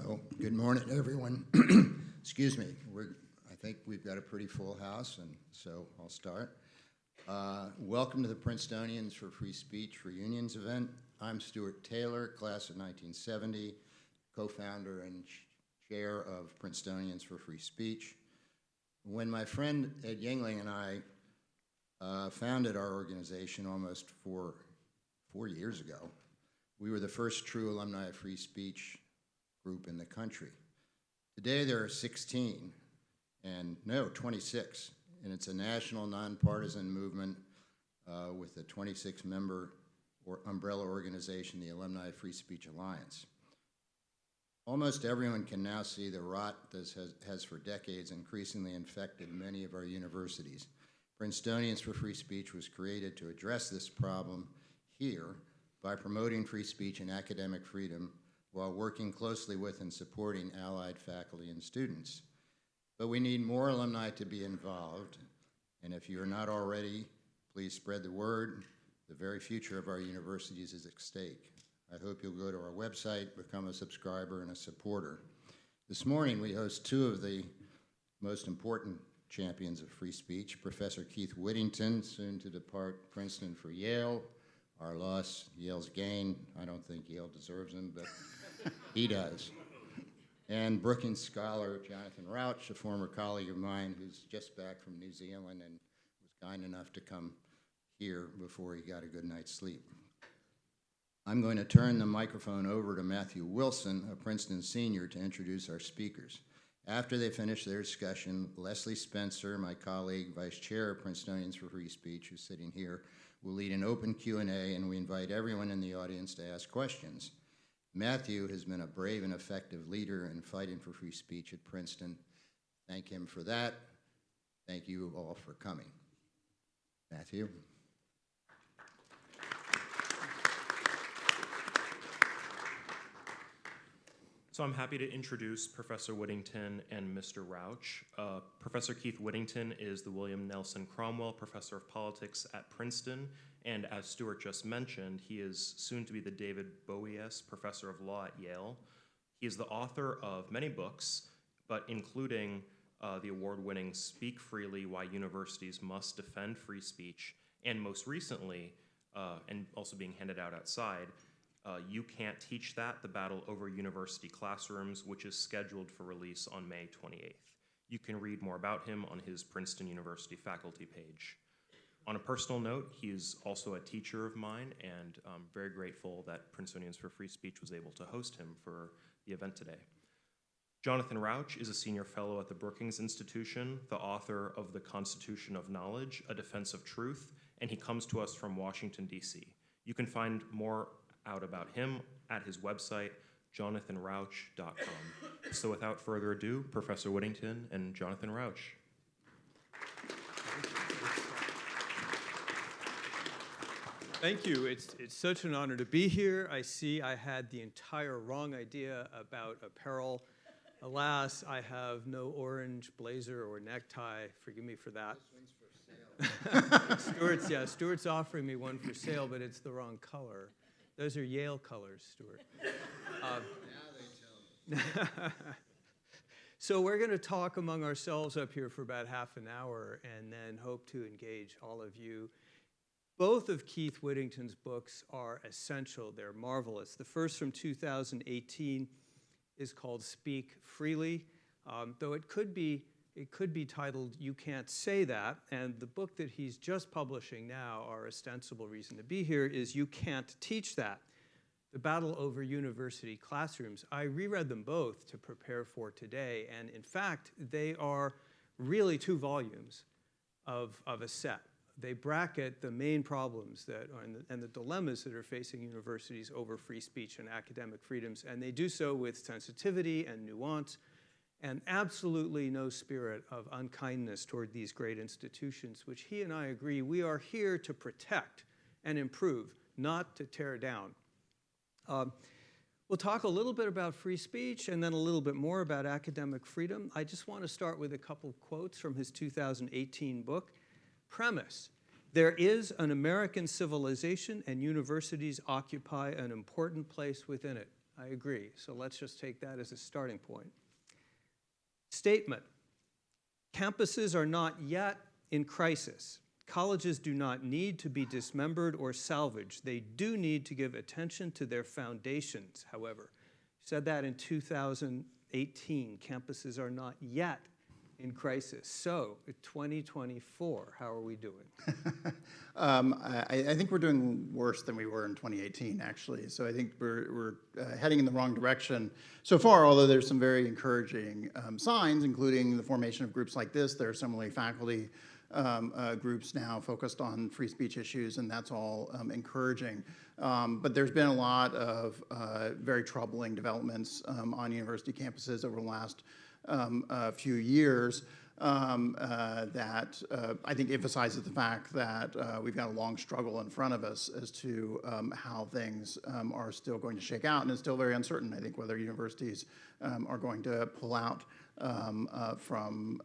Well, good morning, everyone. Excuse me. I think we've got a pretty full house, and so I'll start. Welcome to the Princetonians for Free Speech Reunions event. I'm Stuart Taylor, class of 1970, co-founder and chair of Princetonians for Free Speech. When my friend Ed Yingling and I founded our organization almost four years ago, we were the first true alumni of free speech group in the country. Today there are 26, and it's a national nonpartisan movement with a 26-member umbrella organization, the Alumni Free Speech Alliance. Almost everyone can now see the rot that has for decades increasingly infected many of our universities. Princetonians for Free Speech was created to address this problem here by promoting free speech and academic freedom while working closely with and supporting allied faculty and students. But we need more alumni to be involved, and if you're not already, please spread the word. The very future of our universities is at stake. I hope you'll go to our website, become a subscriber and a supporter. This morning we host two of the most important champions of free speech, Professor Keith Whittington, soon to depart Princeton for Yale. Our loss, Yale's gain. I don't think Yale deserves him, but he does. And Brookings scholar Jonathan Rauch, a former colleague of mine who's just back from New Zealand and was kind enough to come here before he got a good night's sleep. I'm going to turn the microphone over to Matthew Wilson, a Princeton senior, to introduce our speakers. After they finish their discussion, Leslie Spencer, my colleague, vice chair of Princetonians for Free Speech, who's sitting here, will lead an open Q&A, and we invite everyone in the audience to ask questions. Matthew has been a brave and effective leader in fighting for free speech at Princeton. Thank him for that. Thank you all for coming. Matthew. So I'm happy to introduce Professor Whittington and Mr. Rauch. Professor Keith Whittington is the William Nelson Cromwell Professor of Politics at Princeton, and as Stuart just mentioned, he is soon to be the David Bowies Professor of Law at Yale. He is the author of many books, but including the award-winning Speak Freely, Why Universities Must Defend Free Speech, and most recently, and also being handed out outside, You Can't Teach That, The Battle Over University Classrooms, which is scheduled for release on May 28th. You can read more about him on his Princeton University faculty page. On a personal note, he is also a teacher of mine, and I'm very grateful that Princetonians for Free Speech was able to host him for the event today. Jonathan Rauch is a senior fellow at the Brookings Institution, the author of The Constitution of Knowledge, A Defense of Truth, and he comes to us from Washington, D.C. You can find more out about him at his website, jonathanrauch.com. So without further ado, Professor Whittington and Jonathan Rauch. Thank you. It's such an honor to be here. I see I had the entire wrong idea about apparel. Alas, I have no orange blazer or necktie. Forgive me for that. This one's for sale. Stuart's offering me one for sale, but it's the wrong color. Those are Yale colors, Stuart. Now they tell me. So we're going to talk among ourselves up here for about half an hour and then hope to engage all of you. Both of Keith Whittington's books are essential. They're marvelous. The first from 2018 is called Speak Freely, though it could be titled You Can't Say That, and the book that he's just publishing now, our ostensible reason to be here, is You Can't Teach That, The Battle Over University Classrooms. I reread them both to prepare for today, and in fact, they are really 2 volumes of a set. They bracket the main problems that are and the dilemmas that are facing universities over free speech and academic freedoms, and they do so with sensitivity and nuance, and absolutely no spirit of unkindness toward these great institutions, which he and I agree we are here to protect and improve, not to tear down. We'll talk a little bit about free speech and then a little bit more about academic freedom. I just want to start with a couple of quotes from his 2018 book. Premise: there is an American civilization and universities occupy an important place within it. I agree. So let's just take that as a starting point. Statement. Campuses are not yet in crisis. Colleges do not need to be dismembered or salvaged. They do need to give attention to their foundations, however. Said that in 2018. Campuses are not yet in crisis. So, 2024, how are we doing? I think we're doing worse than we were in 2018, actually. So I think we're heading in the wrong direction so far, although there's some very encouraging signs, including the formation of groups like this. There are similarly faculty groups now focused on free speech issues, and that's all encouraging. But there's been a lot of very troubling developments on university campuses over the last few years that I think emphasizes the fact that we've got a long struggle in front of us as to how things are still going to shake out, and it's still very uncertain, I think, whether universities are going to pull out from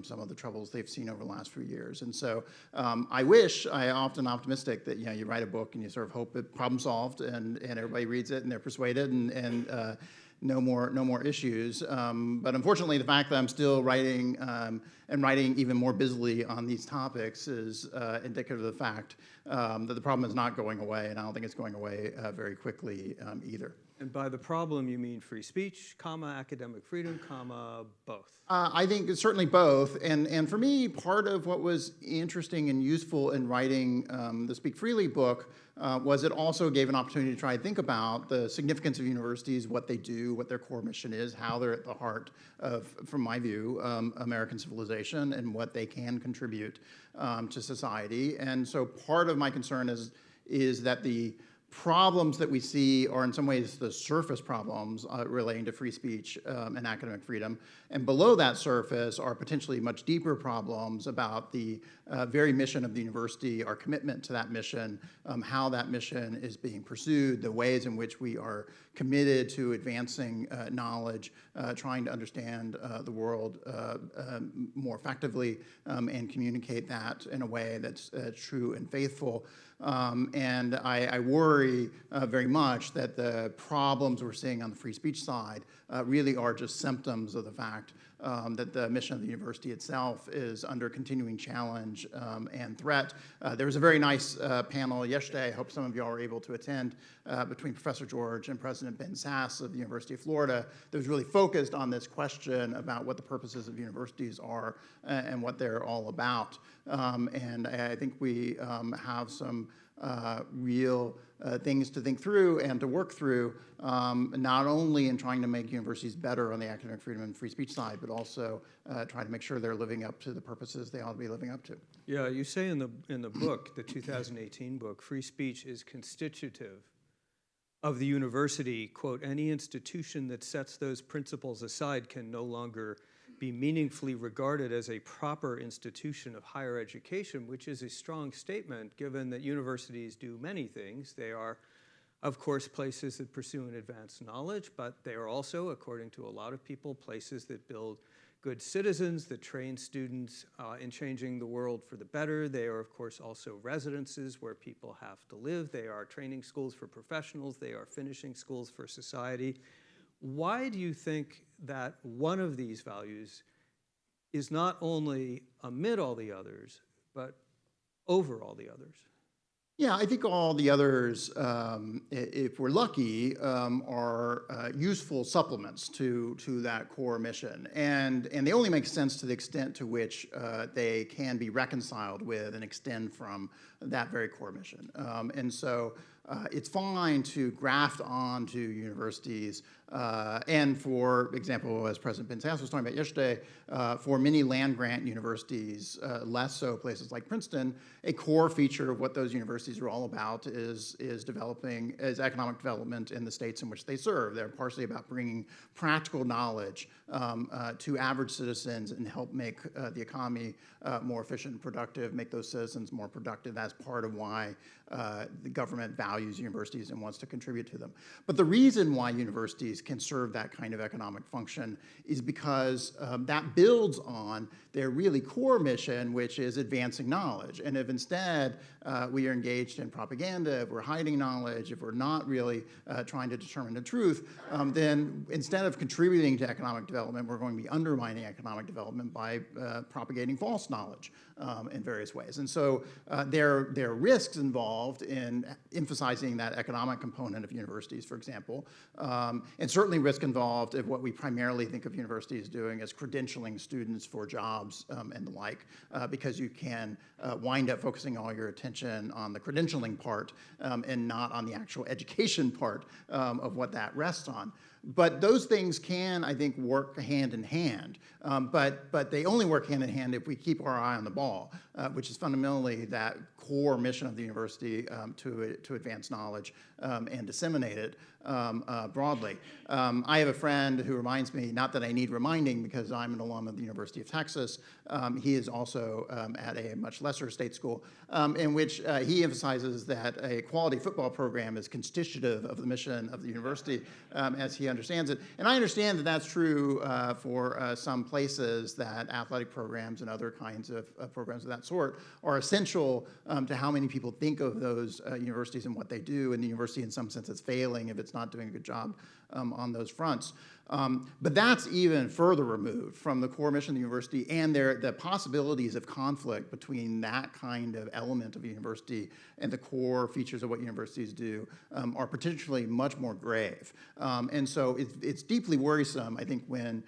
some of the troubles they've seen over the last few years. And so I often optimistic that, you write a book and you sort of hope it problem solved and everybody reads it and they're persuaded and no more issues. But unfortunately, the fact that I'm still writing and writing even more busily on these topics is indicative of the fact that the problem is not going away, and I don't think it's going away very quickly either. And by the problem, you mean free speech, academic freedom, both? I think it's certainly both. And for me, part of what was interesting and useful in writing the Speak Freely book was it also gave an opportunity to try and think about the significance of universities, what they do, what their core mission is, how they're at the heart of, from my view, American civilization, and what they can contribute to society. And so part of my concern is that the problems that we see are in some ways the surface problems relating to free speech and academic freedom. And below that surface are potentially much deeper problems about the very mission of the university, our commitment to that mission, how that mission is being pursued, the ways in which we are committed to advancing knowledge, trying to understand the world more effectively and communicate that in a way that's true and faithful. And I worry very much that the problems we're seeing on the free speech side really are just symptoms of the fact that the mission of the university itself is under continuing challenge and threat. There was a very nice panel yesterday, I hope some of you all were able to attend, between Professor George and President Ben Sass of the University of Florida that was really focused on this question about what the purposes of universities are and what they're all about. And I think we have some real things to think through and to work through, not only in trying to make universities better on the academic freedom and free speech side, but also trying to make sure they're living up to the purposes they ought to be living up to. Yeah, you say in the book, the 2018 book, free speech is constitutive of the university. Quote, any institution that sets those principles aside can no longer be meaningfully regarded as a proper institution of higher education, which is a strong statement given that universities do many things. They are, of course, places that pursue and advance knowledge, but they are also, according to a lot of people, places that build good citizens, that train students in changing the world for the better. They are, of course, also residences where people have to live. They are training schools for professionals. They are finishing schools for society. Why do you think that one of these values is not only amid all the others, but over all the others? Yeah, I think all the others, if we're lucky, are useful supplements to that core mission. And they only make sense to the extent to which they can be reconciled with and extend from that very core mission. And so it's fine to graft onto universities, and for example, as President Ben Sass was talking about yesterday, for many land-grant universities, less so places like Princeton, a core feature of what those universities are all about is economic development in the states in which they serve. They're partially about bringing practical knowledge to average citizens and help make the economy more efficient and productive, make those citizens more productive. That's part of why the government values universities and wants to contribute to them. But the reason why universities can serve that kind of economic function is because that builds on their really core mission, which is advancing knowledge. And if instead we are engaged in propaganda, if we're hiding knowledge, if we're not really trying to determine the truth, then instead of contributing to economic development, we're going to be undermining economic development by propagating false knowledge in various ways. And so there are risks involved in emphasizing that economic component of universities, for example, and certainly risk involved in what we primarily think of universities doing as credentialing students for jobs and the like, because you can wind up focusing all your attention on the credentialing part and not on the actual education part of what that rests on. But those things can, I think, work hand in hand. But they only work hand in hand if we keep our eye on the ball, which is fundamentally that core mission of the university to advance knowledge and disseminate it broadly. I have a friend who reminds me, not that I need reminding because I'm an alum of the University of Texas, he is also at a much lesser state school, in which he emphasizes that a quality football program is constitutive of the mission of the university as he understands it. And I understand that that's true for some places, that athletic programs and other kinds of programs of that sort are essential to how many people think of those universities and what they do, and the university in some sense is failing if it's not doing a good job on those fronts. But that's even further removed from the core mission of the university, and the possibilities of conflict between that kind of element of a university and the core features of what universities do are potentially much more grave. And so it's deeply worrisome, I think, when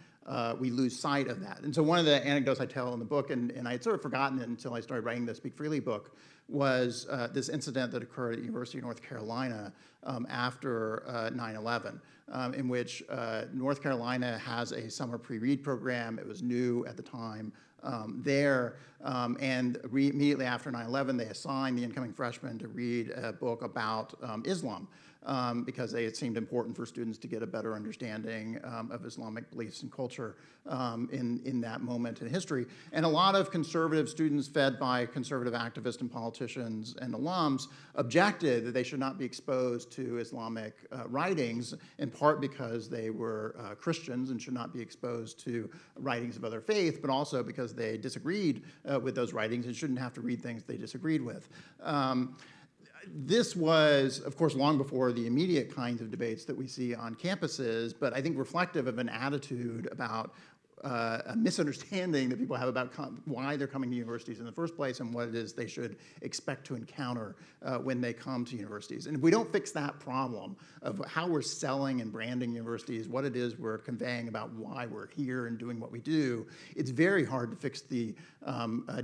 we lose sight of that. And so one of the anecdotes I tell in the book, and I had sort of forgotten it until I started writing the Speak Freely book, was this incident that occurred at the University of North Carolina after 9/11, in which North Carolina has a summer pre-read program. It was new at the time there, and immediately after 9/11, they assigned the incoming freshmen to read a book about Islam. Because it seemed important for students to get a better understanding of Islamic beliefs and culture in that moment in history. And a lot of conservative students, fed by conservative activists and politicians and alums, objected that they should not be exposed to Islamic writings, in part because they were Christians and should not be exposed to writings of other faith, but also because they disagreed with those writings and shouldn't have to read things they disagreed with. This was, of course, long before the immediate kinds of debates that we see on campuses, but I think reflective of an attitude about a misunderstanding that people have about why they're coming to universities in the first place and what it is they should expect to encounter when they come to universities. And if we don't fix that problem of how we're selling and branding universities, what it is we're conveying about why we're here and doing what we do, it's very hard to fix the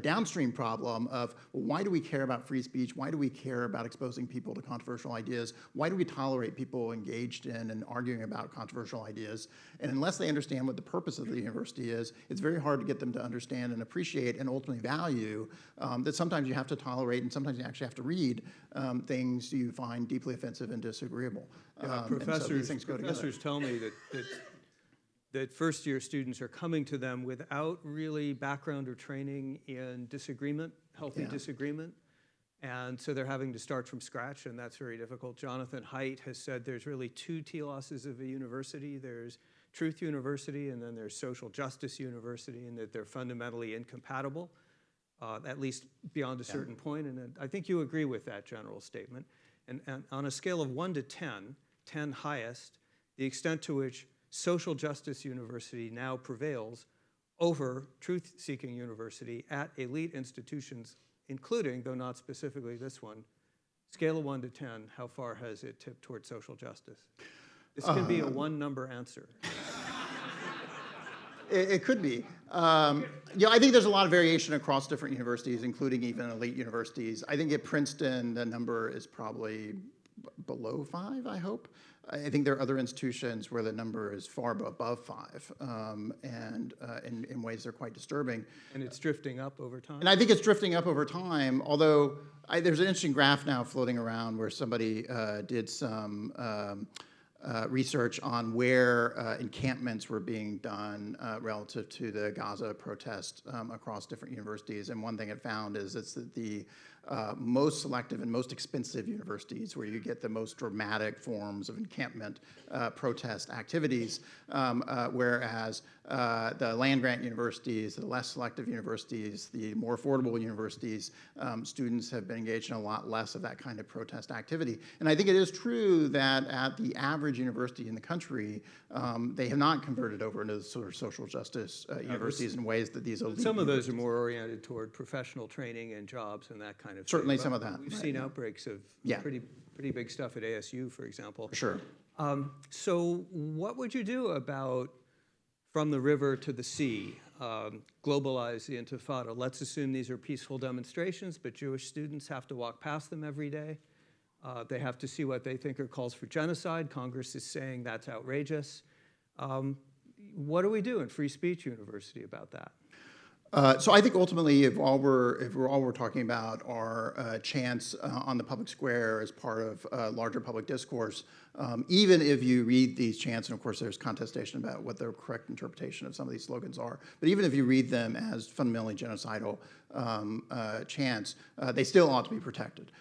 downstream problem of, well, why do we care about free speech? Why do we care about exposing people to controversial ideas? Why do we tolerate people engaged in and arguing about controversial ideas? And unless they understand what the purpose of the university is, it's very hard to get them to understand and appreciate and ultimately value that sometimes you have to tolerate and sometimes you actually have to read things you find deeply offensive and disagreeable. Professors tell me that first-year students are coming to them without really background or training in disagreement, healthy disagreement. And so they're having to start from scratch, and that's very difficult. Jonathan Haidt has said there's really two teloses of a university. There's Truth University, and then there's Social Justice University, and that they're fundamentally incompatible, at least beyond a certain point. And I think you agree with that general statement. And on a scale of 1 to 10, 10 highest, the extent to which Social Justice University now prevails over truth-seeking university at elite institutions, including, though not specifically this one, scale of 1 to 10, how far has it tipped towards social justice? This can be a one-number answer. It could be. I think there's a lot of variation across different universities, including even elite universities. I think at Princeton, the number is probably below 5, I hope. I think there are other institutions where the number is far above 5, and in ways that are quite disturbing. And it's drifting up over time? And I think it's drifting up over time, although there's an interesting graph now floating around where somebody did some research on where encampments were being done relative to the Gaza protest across different universities. And one thing it found is that the most selective and most expensive universities, where you get the most dramatic forms of encampment protest activities, whereas the land-grant universities, the less selective universities, the more affordable universities, students have been engaged in a lot less of that kind of protest activity. And I think it is true that at the average university in the country, they have not converted over into sort of social justice universities in ways that these elite Some of those are more oriented toward professional training and jobs and that kind of thing. Certainly some of that. We've right, seen yeah. outbreaks of Yeah. pretty big stuff at ASU, for example. Sure. So what would you do about from the river to the sea, globalize the Intifada? Let's assume these are peaceful demonstrations, but Jewish students have to walk past them every day. They have to see what they think are calls for genocide. Congress is saying that's outrageous. What do we do in Free Speech University about that? So I think ultimately, if all we're talking about are chants on the public square as part of larger public discourse, even if you read these chants, and of course there's contestation about what the correct interpretation of some of these slogans are, but even if you read them as fundamentally genocidal chants, they still ought to be protected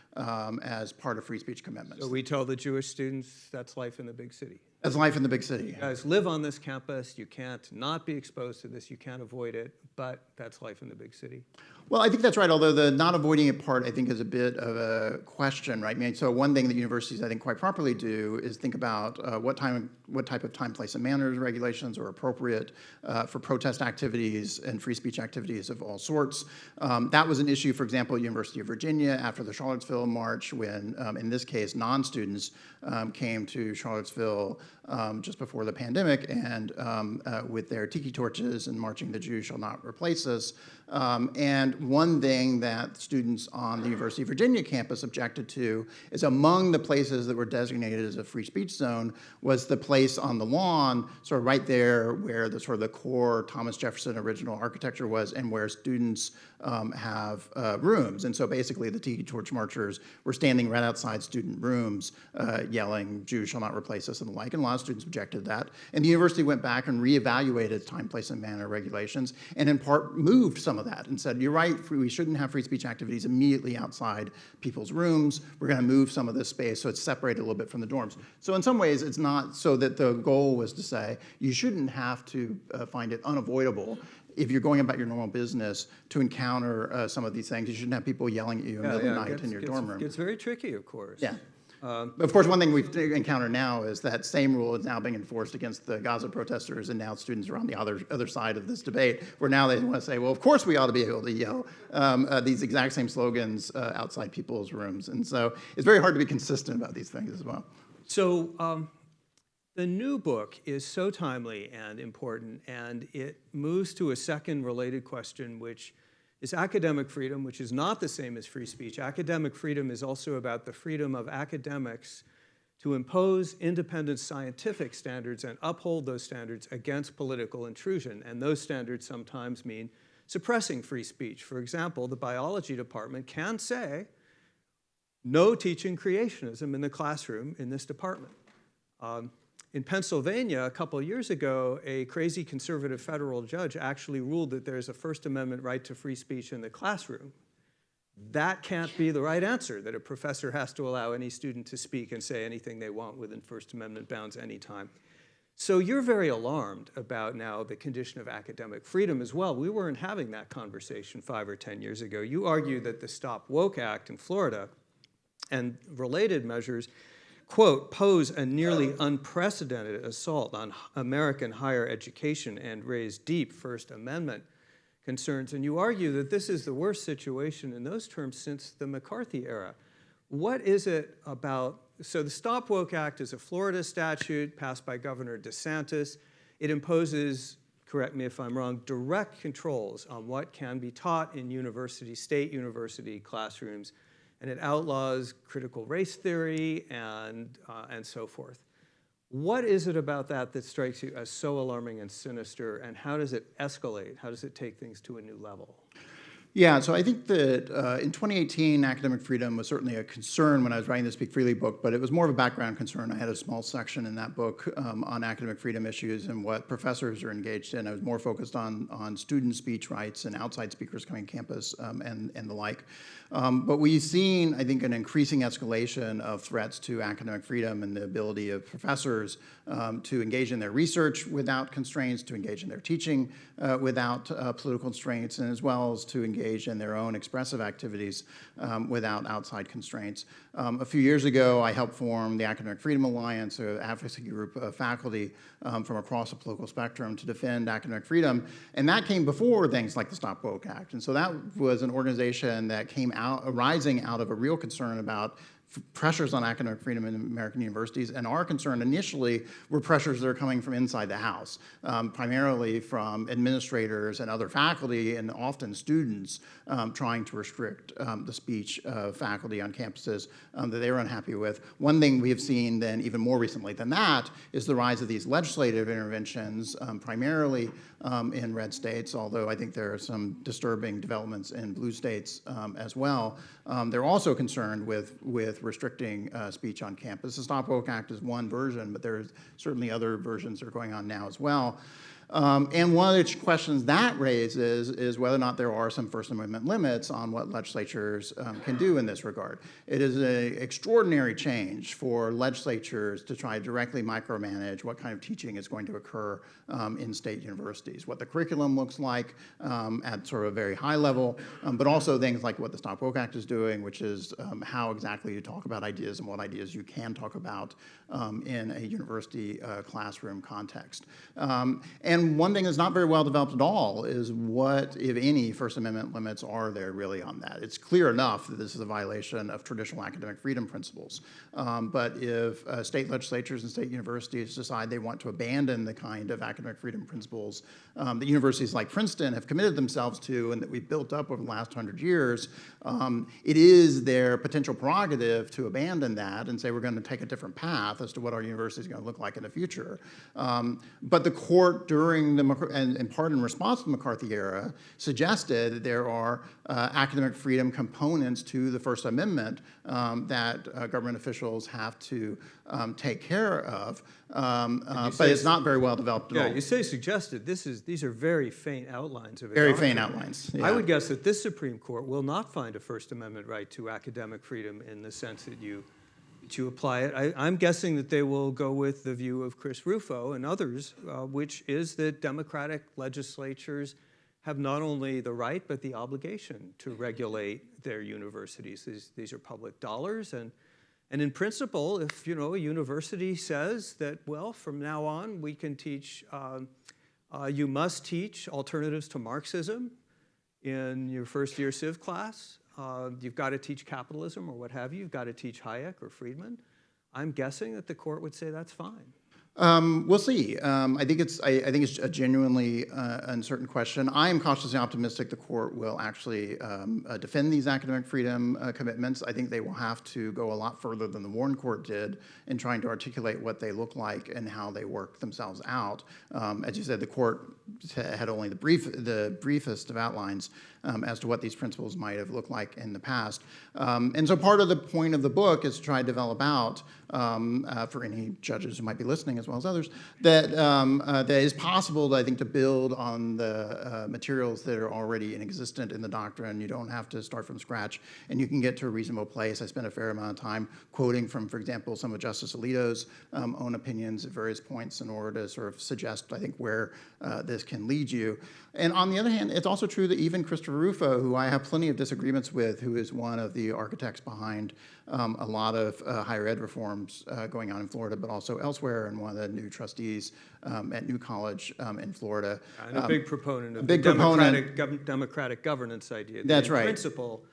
as part of free speech commitments. So we tell the Jewish students that's life in the big city. That's life in the big city. You guys live on this campus. You can't not be exposed to this. You can't avoid it, but that's life in the big city. Well, I think that's right, although the not avoiding it part, I think, is a bit of a question, right? I mean, so one thing that universities, I think, quite properly do is think about what type of time, place, and manners regulations are appropriate for protest activities and free speech activities of all sorts. That was an issue, for example, at University of Virginia after the Charlottesville March, when, in this case, non-students came to Charlottesville just before the pandemic and with their tiki torches and marching "The Jews Shall Not Replace Us." And one thing that students on the University of Virginia campus objected to is among the places that were designated as a free speech zone was the place on the lawn, sort of right there where the sort of the core Thomas Jefferson original architecture was, and where students have rooms. And so basically the tiki torch marchers were standing right outside student rooms yelling, "Jews shall not replace us," and the like, and a lot of students objected to that. And the university went back and reevaluated time, place, and manner regulations, and in part moved some of that and said, you're right, we shouldn't have free speech activities immediately outside people's rooms. We're going to move some of this space so it's separated a little bit from the dorms. So in some ways, it's not so that the goal was to say, you shouldn't have to find it unavoidable if you're going about your normal business to encounter some of these things. You shouldn't have people yelling at you in the middle of the night in your dorm room. It's very tricky, of course. Yeah. Of course, one thing we've encountered now is that same rule is now being enforced against the Gaza protesters, and now students are on the other side of this debate, where now they want to say, well, of course we ought to be able to yell these exact same slogans outside people's rooms. And so it's very hard to be consistent about these things as well. So the new book is so timely and important, and it moves to a second related question, which is academic freedom, which is not the same as free speech. Academic freedom is also about the freedom of academics to impose independent scientific standards and uphold those standards against political intrusion. And those standards sometimes mean suppressing free speech. For example, the biology department can say, no teaching creationism in the classroom in this department. In Pennsylvania, a couple of years ago, a crazy conservative federal judge actually ruled that there's a First Amendment right to free speech in the classroom. That can't be the right answer, that a professor has to allow any student to speak and say anything they want within First Amendment bounds anytime. So you're very alarmed about now the condition of academic freedom as well. We weren't having that conversation 5 or 10 years ago. You argue that the Stop Woke Act in Florida and related measures, quote, pose a nearly unprecedented assault on American higher education and raise deep First Amendment concerns. And you argue that this is the worst situation in those terms since the McCarthy era. What is it about, so the Stop Woke Act is a Florida statute passed by Governor DeSantis. It imposes, correct me if I'm wrong, direct controls on what can be taught in state university classrooms, and it outlaws critical race theory and so forth. What is it about that that strikes you as so alarming and sinister, and how does it escalate? How does it take things to a new level? Yeah, so I think that in 2018, academic freedom was certainly a concern when I was writing the Speak Freely book, but it was more of a background concern. I had a small section in that book on academic freedom issues and what professors are engaged in. I was more focused on student speech rights and outside speakers coming to campus and the like. But we've seen, I think, an increasing escalation of threats to academic freedom and the ability of professors to engage in their research without constraints, to engage in their teaching without political constraints, and as well as to engage in their own expressive activities without outside constraints. A few years ago, I helped form the Academic Freedom Alliance, an advocacy group of faculty from across the political spectrum to defend academic freedom, and that came before things like the Stop Woke Act. And so that was an organization that came out, arising out of a real concern about pressures on academic freedom in American universities, and our concern initially were pressures that are coming from inside the house, primarily from administrators and other faculty and often students trying to restrict the speech of faculty on campuses that they were unhappy with. One thing we have seen then even more recently than that is the rise of these legislative interventions, primarily in red states, although I think there are some disturbing developments in blue states as well. They're also concerned with restricting speech on campus. The Stop Woke Act is one version, but there's certainly other versions that are going on now as well. And one of the questions that raises is whether or not there are some First Amendment limits on what legislatures can do in this regard. It is an extraordinary change for legislatures to try to directly micromanage what kind of teaching is going to occur in state universities, what the curriculum looks like at sort of a very high level, but also things like what the Stop Woke Act is doing, which is how exactly you talk about ideas and what ideas you can talk about in a university classroom context. And one thing that's not very well developed at all is what, if any, First Amendment limits are there really on that. It's clear enough that this is a violation of traditional academic freedom principles. But if state legislatures and state universities decide they want to abandon the kind of academic freedom principles that universities like Princeton have committed themselves to and that we've built up over the last 100 years, it is their potential prerogative to abandon that and say we're going to take a different path as to what our university is going to look like in the future. But the court during and in part in response to the McCarthy era, suggested that there are academic freedom components to the First Amendment that government officials have to take care of, but it's not very well developed at all. Yeah, you say suggested. These are very faint outlines of it. Very faint outlines. Yeah. I would guess that this Supreme Court will not find a First Amendment right to academic freedom in the sense that you apply it. I'm guessing that they will go with the view of Chris Rufo and others, which is that Democratic legislatures have not only the right but the obligation to regulate their universities. These are public dollars, and in principle, if a university says that, well, from now on we can teach, you must teach alternatives to Marxism in your first year civ class. You've got to teach capitalism or what have you. You've got to teach Hayek or Friedman. I'm guessing that the court would say that's fine. We'll see. I think it's a genuinely uncertain question. I am cautiously optimistic the court will actually defend these academic freedom commitments. I think they will have to go a lot further than the Warren Court did in trying to articulate what they look like and how they work themselves out. As you said, the court had only the briefest of outlines as to what these principles might have looked like in the past. And so part of the point of the book is to try to develop out, for any judges who might be listening as well as others, that that is possible, I think, to build on the materials that are already existent in the doctrine. You don't have to start from scratch, and you can get to a reasonable place. I spent a fair amount of time quoting from, for example, some of Justice Alito's own opinions at various points in order to sort of suggest, I think, where this can lead you. And on the other hand, it's also true that even Christopher Rufo, who I have plenty of disagreements with, who is one of the architects behind a lot of higher ed reforms going on in Florida, but also elsewhere, and one of the new trustees at New College in Florida. And a big proponent of big the democratic governance idea. That's right. In principle,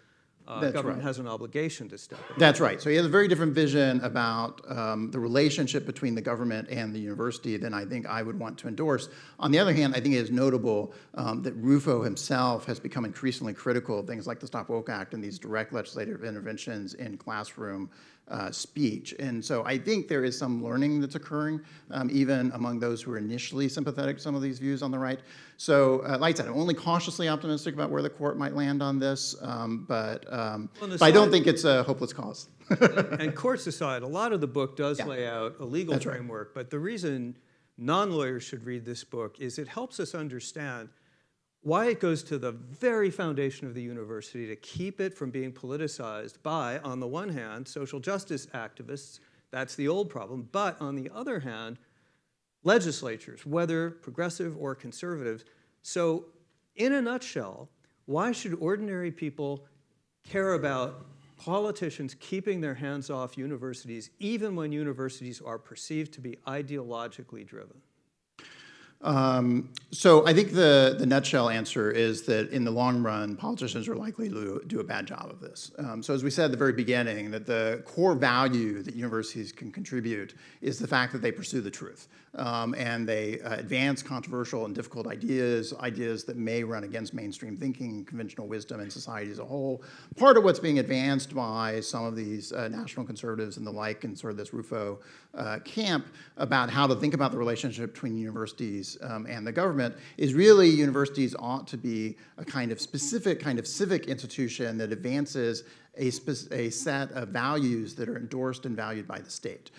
government has an obligation to step in. That's right. So he has a very different vision about the relationship between the government and the university than I think I would want to endorse. On the other hand, I think it is notable that Rufo himself has become increasingly critical of things like the Stop Woke Act and these direct legislative interventions in classroom speech. And so I think there is some learning that's occurring, even among those who are initially sympathetic to some of these views on the right. So, like I said, I'm only cautiously optimistic about where the court might land on this, but I don't think it's a hopeless cause. And courts aside, a lot of the book does Yeah. lay out a legal That's right. framework, but the reason non-lawyers should read this book is it helps us understand why it goes to the very foundation of the university to keep it from being politicized by, on the one hand, social justice activists. That's the old problem. But on the other hand, legislatures, whether progressive or conservative. So in a nutshell, why should ordinary people care about politicians keeping their hands off universities, even when universities are perceived to be ideologically driven? So I think the nutshell answer is that in the long run, politicians are likely to do a bad job of this. So as we said at the very beginning, that the core value that universities can contribute is the fact that they pursue the truth. And they advance controversial and difficult ideas that may run against mainstream thinking, conventional wisdom in society as a whole. Part of what's being advanced by some of these national conservatives and the like, and sort of this Rufo camp about how to think about the relationship between universities and the government is really universities ought to be a kind of specific kind of civic institution that advances a set of values that are endorsed and valued by the state,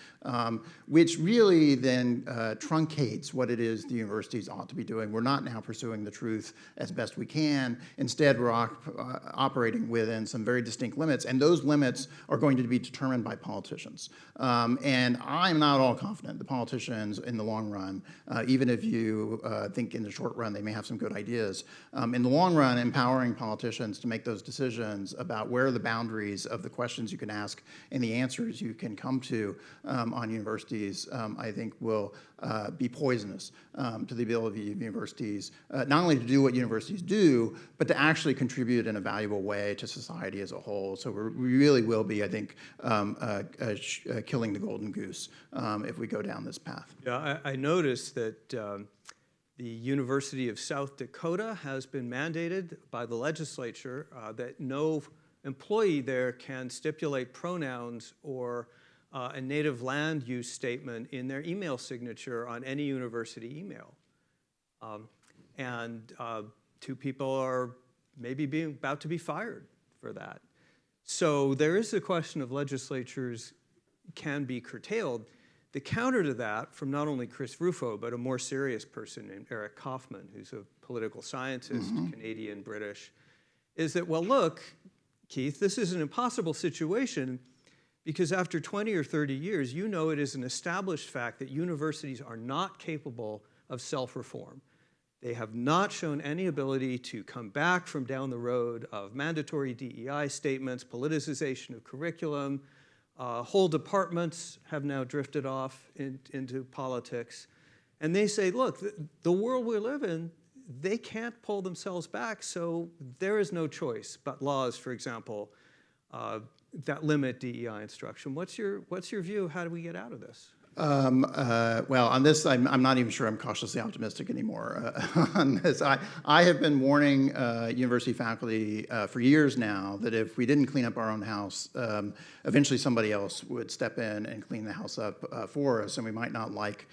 which really then truncates what it is the universities ought to be doing. We're not now pursuing the truth as best we can. Instead, we're operating within some very distinct limits, and those limits are going to be determined by politicians. And I'm not at all confident the politicians in the long run, even if you think in the short run they may have some good ideas, in the long run, empowering politicians to make those decisions about where the boundaries of the questions you can ask and the answers you can come to on universities, I think will be poisonous to the ability of universities, not only to do what universities do, but to actually contribute in a valuable way to society as a whole. So we really will be, I think, killing the golden goose if we go down this path. Yeah, I noticed that the University of South Dakota has been mandated by the legislature that no employee there can stipulate pronouns or a native land use statement in their email signature on any university email. And two people are maybe about to be fired for that. So there is a question of legislatures can be curtailed. The counter to that, from not only Chris Rufo, but a more serious person named Eric Kaufman, who's a political scientist, Canadian, British, is that, well, look, Keith, this is an impossible situation because after 20 or 30 years, you know it is an established fact that universities are not capable of self-reform. They have not shown any ability to come back from down the road of mandatory DEI statements, politicization of curriculum. Whole departments have now drifted off into politics. And they say, look, the world we live in, they can't pull themselves back, so there is no choice but laws, for example, that limit DEI instruction. What's your view? How do we get out of this? Well, on this, I'm not even sure I'm cautiously optimistic anymore on this. I have been warning university faculty for years now that if we didn't clean up our own house, eventually somebody else would step in and clean the house up for us, and we might not like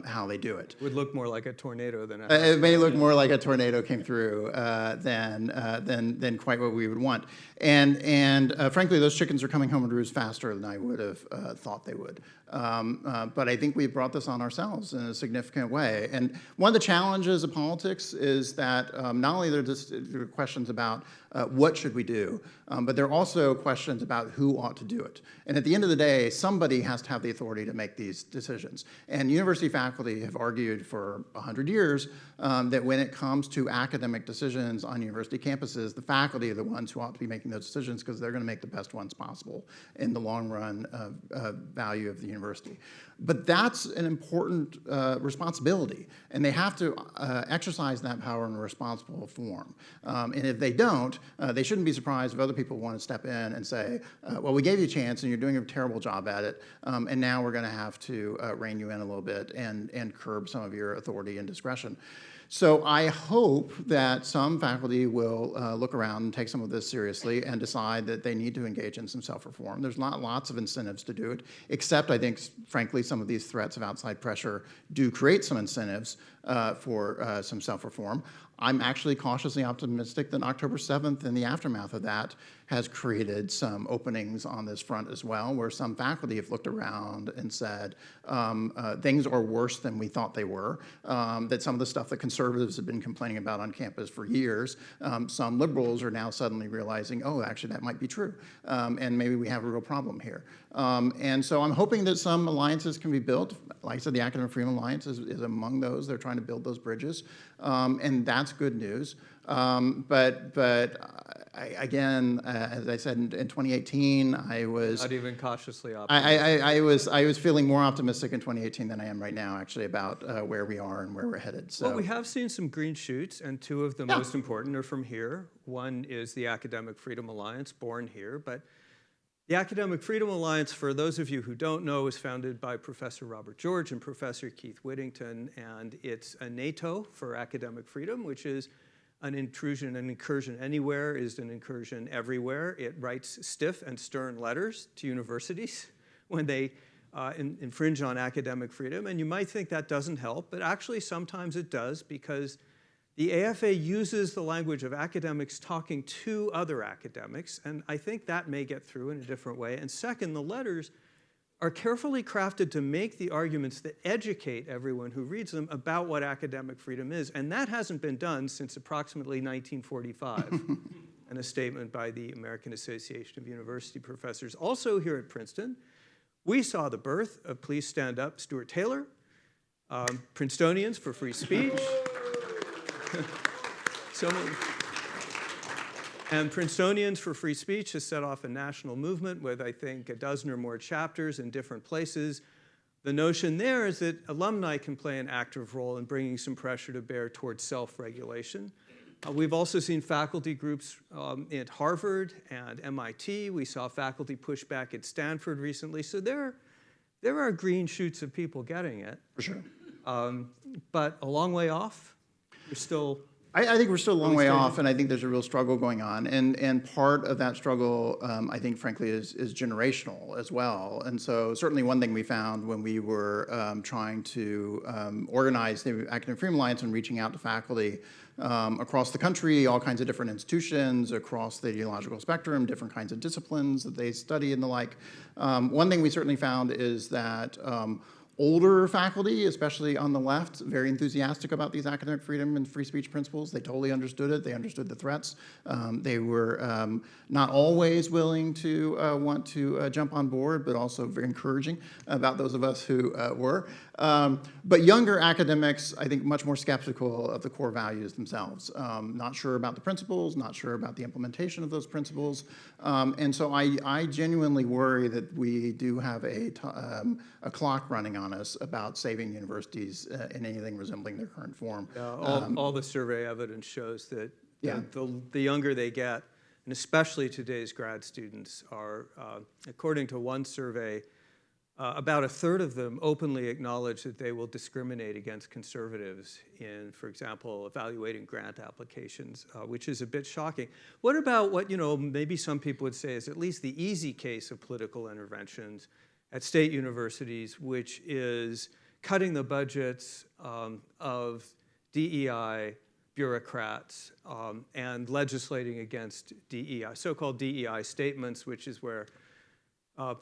how they do it. It would look more like a tornado than it may look more like a tornado came through than quite what we would want. And frankly, those chickens are coming home to roost faster than I would have thought they would. But I think we've brought this on ourselves in a significant way. And one of the challenges of politics is that not only there are questions about what should we do, but there are also questions about who ought to do it. And at the end of the day, somebody has to have the authority to make these decisions. And university faculty have argued for 100 years that when it comes to academic decisions on university campuses, the faculty are the ones who ought to be making those decisions because they're going to make the best ones possible in the long run value of the university. But that's an important responsibility, and they have to exercise that power in a responsible form. And if they don't, they shouldn't be surprised if other people want to step in and say, well, we gave you a chance and you're doing a terrible job at it, and now we're going to have to rein you in a little bit and curb some of your authority and discretion. So I hope that some faculty will look around and take some of this seriously and decide that they need to engage in some self-reform. There's not lots of incentives to do it, except I think, frankly, some of these threats of outside pressure do create some incentives for some self-reform. I'm actually cautiously optimistic that October 7th and the aftermath of that has created some openings on this front as well, where some faculty have looked around and said, things are worse than we thought they were, that some of the stuff that conservatives have been complaining about on campus for years, some liberals are now suddenly realizing, oh, actually that might be true, and maybe we have a real problem here. And so I'm hoping that some alliances can be built. Like I said, the Academic Freedom Alliance is among those. They're trying to build those bridges, and that's good news. Again, as I said, in 2018, I was Not even cautiously optimistic. I was feeling more optimistic in 2018 than I am right now, actually, about where we are and where we're headed. So. Well, we have seen some green shoots, and two of the most important are from here. One is the Academic Freedom Alliance, born here, but the Academic Freedom Alliance, for those of you who don't know, was founded by Professor Robert George and Professor Keith Whittington, and it's a NATO for academic freedom, which is an intrusion, an incursion anywhere is an incursion everywhere. It writes stiff and stern letters to universities when they infringe on academic freedom, and you might think that doesn't help, but actually sometimes it does, because the AFA uses the language of academics talking to other academics, and I think that may get through in a different way. And second, the letters are carefully crafted to make the arguments that educate everyone who reads them about what academic freedom is, and that hasn't been done since approximately 1945, and a statement by the American Association of University Professors. Also here at Princeton, we saw the birth of Please Stand Up, Stuart Taylor, Princetonians for Free Speech, and Princetonians for Free Speech has set off a national movement with, I think, a dozen or more chapters in different places. The notion there is that alumni can play an active role in bringing some pressure to bear towards self-regulation. We've also seen faculty groups at Harvard and MIT. We saw faculty push back at Stanford recently. So there are green shoots of people getting it. For sure. But a long way off. We're still... I think we're still a long way off, and I think there's a real struggle going on. And part of that struggle, I think, frankly, is generational as well. And so certainly one thing we found when we were trying to organize the Academic Freedom Alliance and reaching out to faculty across the country, all kinds of different institutions, across the ideological spectrum, different kinds of disciplines that they study and the like. One thing we certainly found is that older faculty, especially on the left, very enthusiastic about these academic freedom and free speech principles. They totally understood it. They understood the threats. They were not always willing to want to jump on board, but also very encouraging about those of us who were. But younger academics, I think, much more skeptical of the core values themselves. Not sure about the principles, not sure about the implementation of those principles. And so I genuinely worry that we do have a clock running on us about saving universities in anything resembling their current form. All the survey evidence shows that the younger they get, and especially today's grad students, are, according to one survey, about a third of them openly acknowledge that they will discriminate against conservatives in, for example, evaluating grant applications, which is a bit shocking. What about what, maybe some people would say is at least the easy case of political interventions at state universities, which is cutting the budgets of DEI bureaucrats and legislating against DEI, so-called DEI statements, which is where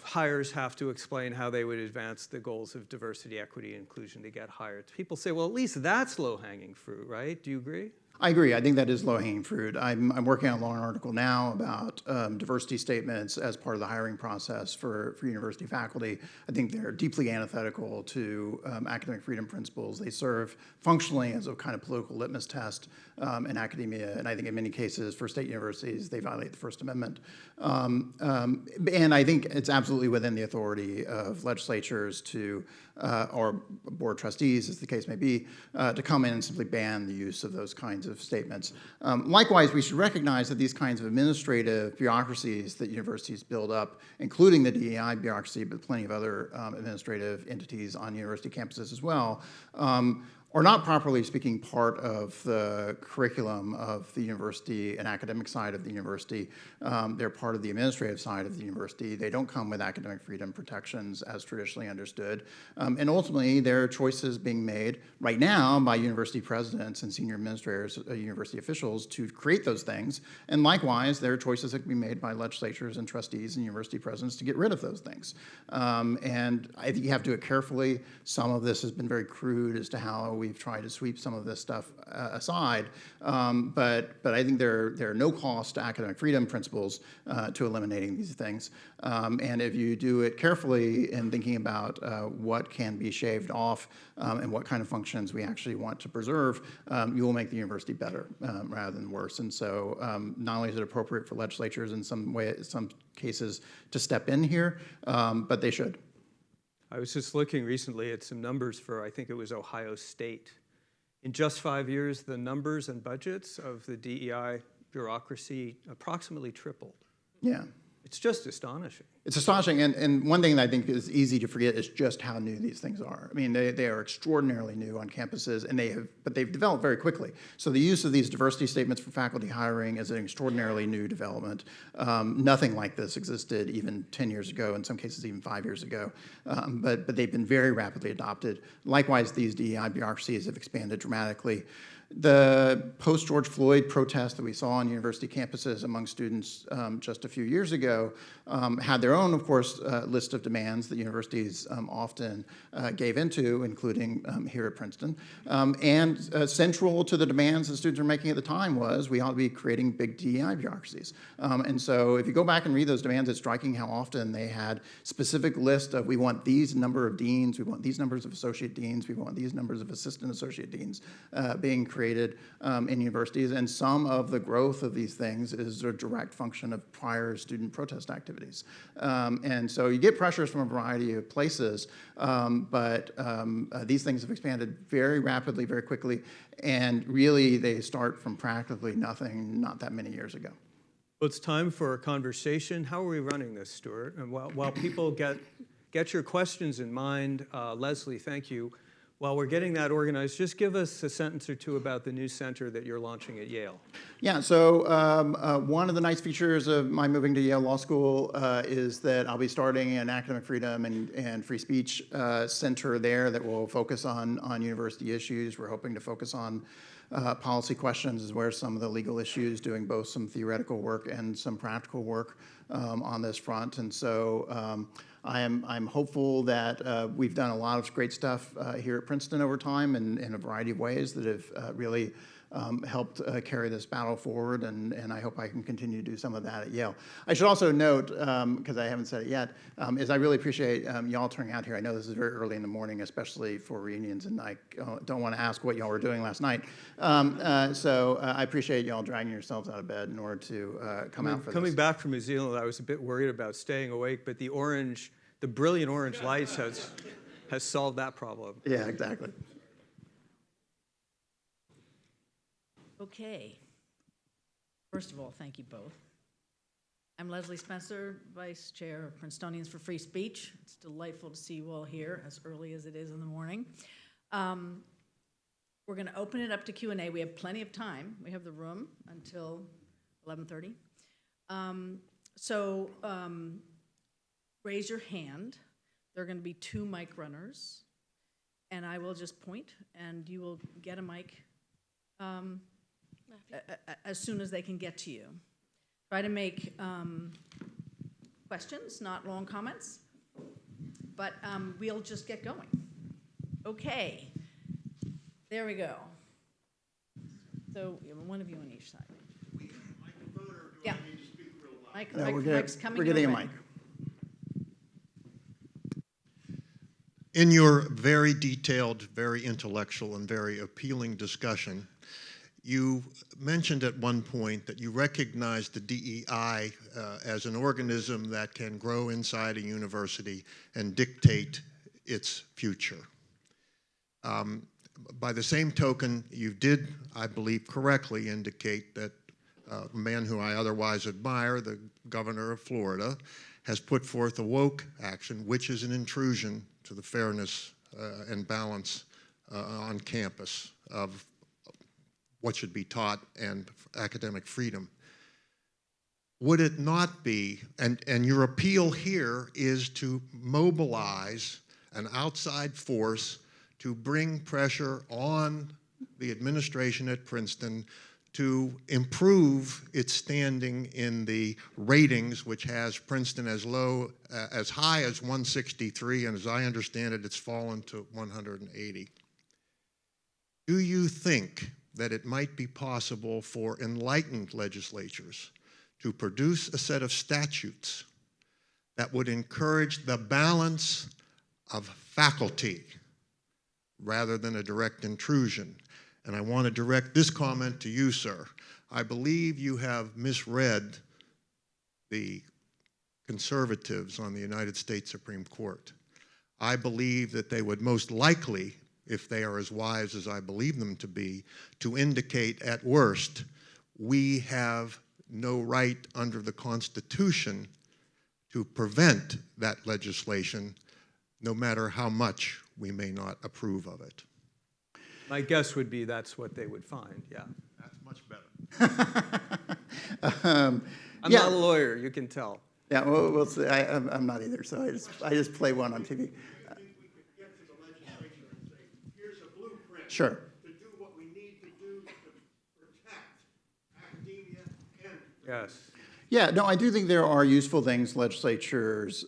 hires have to explain how they would advance the goals of diversity, equity, and inclusion to get hired. People say, well, at least that's low-hanging fruit, right? Do you agree? I agree. I think that is low-hanging fruit. I'm working on a long article now about diversity statements as part of the hiring process for university faculty. I think they're deeply antithetical to academic freedom principles. They serve functionally as a kind of political litmus test in academia, and I think in many cases for state universities, they violate the First Amendment. And I think it's absolutely within the authority of legislatures to, or board trustees, as the case may be, to come in and simply ban the use of those kinds of statements. Likewise, we should recognize that these kinds of administrative bureaucracies that universities build up, including the DEI bureaucracy, but plenty of other administrative entities on university campuses as well, are not, properly speaking, part of the curriculum of the university and academic side of the university. They're part of the administrative side of the university. They don't come with academic freedom protections as traditionally understood. And ultimately, there are choices being made right now by university presidents and senior administrators, university officials, to create those things. And likewise, there are choices that can be made by legislatures and trustees and university presidents to get rid of those things. And I think you have to do it carefully. Some of this has been very crude as to how we've tried to sweep some of this stuff aside, but I think there are no cost to academic freedom principles to eliminating these things. And if you do it carefully in thinking about what can be shaved off and what kind of functions we actually want to preserve, you will make the university better rather than worse. And so not only is it appropriate for legislatures in some cases to step in here, but they should. I was just looking recently at some numbers for, I think it was Ohio State. In just 5 years, the numbers and budgets of the DEI bureaucracy approximately tripled. Yeah. It's just astonishing. It's astonishing, and one thing that I think is easy to forget is just how new these things are. I mean, they are extraordinarily new on campuses, and they've developed very quickly. So the use of these diversity statements for faculty hiring is an extraordinarily new development. Nothing like this existed even 10 years ago, in some cases even 5 years ago, but they've been very rapidly adopted. Likewise, these DEI bureaucracies have expanded dramatically. The post-George Floyd protest that we saw on university campuses among students just a few years ago had their own, of course, list of demands that universities often gave into, including here at Princeton. And central to the demands that students were making at the time was we ought to be creating big DEI bureaucracies. And so if you go back and read those demands, it's striking how often they had specific list of we want these number of deans, we want these numbers of associate deans, we want these numbers of assistant associate deans being created in universities, and some of the growth of these things is a direct function of prior student protest activities. And so you get pressures from a variety of places, but these things have expanded very rapidly, very quickly, and really they start from practically nothing not that many years ago. Well, it's time for a conversation. How are we running this, Stuart? And while people get your questions in mind, Leslie, thank you. While we're getting that organized, just give us a sentence or two about the new center that you're launching at Yale. Yeah, so one of the nice features of my moving to Yale Law School is that I'll be starting an academic freedom and free speech center there that will focus on university issues. We're hoping to focus on policy questions as well as some of the legal issues, doing both some theoretical work and some practical work on this front. And so I'm hopeful that we've done a lot of great stuff here at Princeton over time in a variety of ways that have really helped carry this battle forward, and I hope I can continue to do some of that at Yale. I should also note, because I haven't said it yet, is I really appreciate y'all turning out here. I know this is very early in the morning, especially for reunions, and I don't want to ask what y'all were doing last night. So I appreciate y'all dragging yourselves out of bed in order to come out for this. Coming back from New Zealand, I was a bit worried about staying awake, but the brilliant orange lights has solved that problem. Yeah, exactly. Okay. First of all, thank you both. I'm Leslie Spencer, Vice Chair of Princetonians for Free Speech. It's delightful to see you all here as early as it is in the morning. We're going to open it up to Q&A. We have plenty of time. We have the room until 11:30. So raise your hand. There are going to be 2 mic runners, and I will just point, and you will get a mic as soon as they can get to you. Try to make questions, not long comments, but we'll just get going. Okay, there we go. So one of you on each side. Yeah. Mic's coming. We're getting a mic. In your very detailed, very intellectual, and very appealing discussion, you mentioned at one point that you recognize the DEI as an organism that can grow inside a university and dictate its future. By the same token, you did, I believe, correctly indicate that a man who I otherwise admire, the governor of Florida, has put forth a woke action, which is an intrusion to the fairness and balance on campus of what should be taught and academic freedom. Would it not be, and your appeal here is to mobilize an outside force to bring pressure on the administration at Princeton to improve its standing in the ratings, which has Princeton as high as 163, and as I understand it, it's fallen to 180. Do you think that it might be possible for enlightened legislatures to produce a set of statutes that would encourage the balance of faculty rather than a direct intrusion? And I want to direct this comment to you, sir. I believe you have misread the conservatives on the United States Supreme Court. I believe that they would most likely, if they are as wise as I believe them to be, to indicate at worst, we have no right under the Constitution to prevent that legislation, no matter how much we may not approve of it. My guess would be that's what they would find, yeah. That's much better. I'm yeah. not a lawyer, you can tell. Yeah, well, we'll see. I'm not either, so I just play one on TV. I think we could get to the legislature and say, here's a blueprint Sure. to do what we need to do to protect academia and Yes. Yeah, no, I do think there are useful things legislatures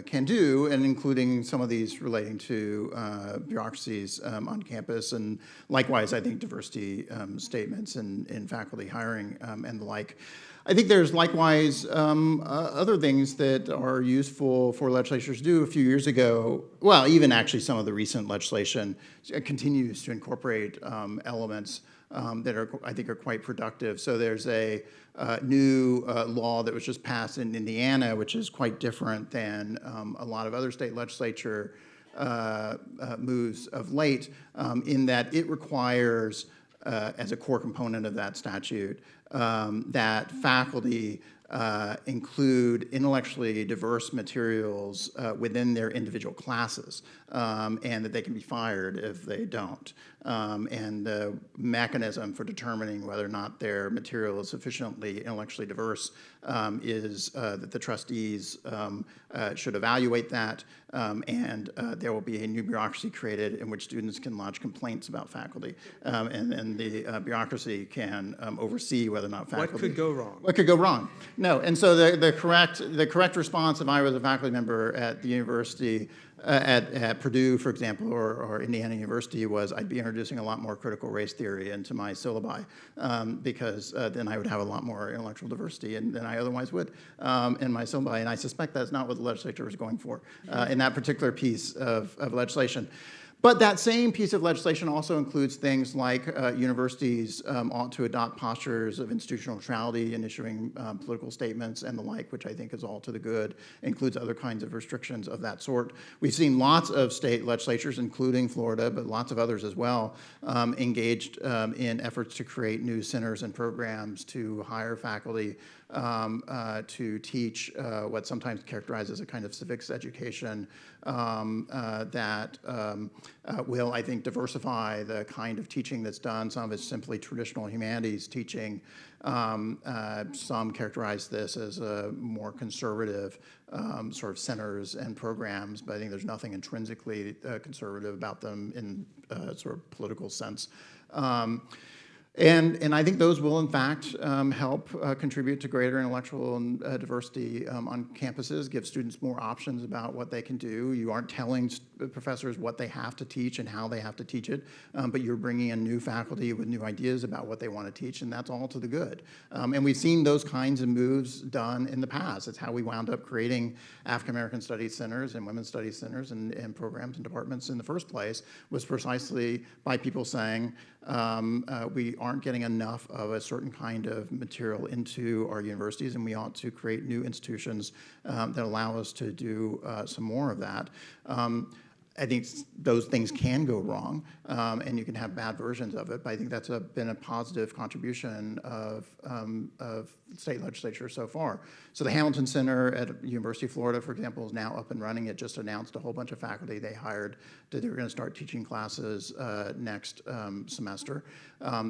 can do, and including some of these relating to bureaucracies on campus, and likewise, I think diversity statements in faculty hiring and the like. I think there's likewise other things that are useful for legislatures to do. A few years ago, well, even actually some of the recent legislation continues to incorporate elements that I think are quite productive. So there's a new law that was just passed in Indiana, which is quite different than a lot of other state legislature moves of late, in that it requires, as a core component of that statute, that faculty include intellectually diverse materials within their individual classes, and that they can be fired if they don't. And the mechanism for determining whether or not their material is sufficiently intellectually diverse is that the trustees should evaluate that, and there will be a new bureaucracy created in which students can lodge complaints about faculty, and the bureaucracy can oversee whether or not faculty... What could go wrong? What could go wrong? No, and so the correct response, if I was a faculty member at the university, at Purdue, for example, or Indiana University, was I'd be introducing a lot more critical race theory into my syllabi, because then I would have a lot more intellectual diversity than I otherwise would in my syllabi, and I suspect that's not what the legislature was going for in that particular piece of legislation. But that same piece of legislation also includes things like universities ought to adopt postures of institutional neutrality in issuing political statements and the like, which I think is all to the good. It includes other kinds of restrictions of that sort. We've seen lots of state legislatures, including Florida, but lots of others as well, engaged in efforts to create new centers and programs to hire faculty to teach what's sometimes characterized as a kind of civics education that will, I think, diversify the kind of teaching that's done. Some of it's simply traditional humanities teaching. Some characterize this as a more conservative sort of centers and programs, but I think there's nothing intrinsically conservative about them in sort of political sense. And I think those will, in fact, help contribute to greater intellectual diversity on campuses, give students more options about what they can do. You aren't telling professors what they have to teach and how they have to teach it, but you're bringing in new faculty with new ideas about what they want to teach, and that's all to the good. And we've seen those kinds of moves done in the past. It's how we wound up creating African American Studies centers and women's studies centers and programs and departments in the first place, was precisely by people saying, we aren't getting enough of a certain kind of material into our universities, and we ought to create new institutions that allow us to do some more of that. I think those things can go wrong, and you can have bad versions of it. But I think that's been a positive contribution of state legislature so far. So the Hamilton Center at University of Florida, for example, is now up and running. It just announced a whole bunch of faculty they hired that they were going to start teaching classes next semester.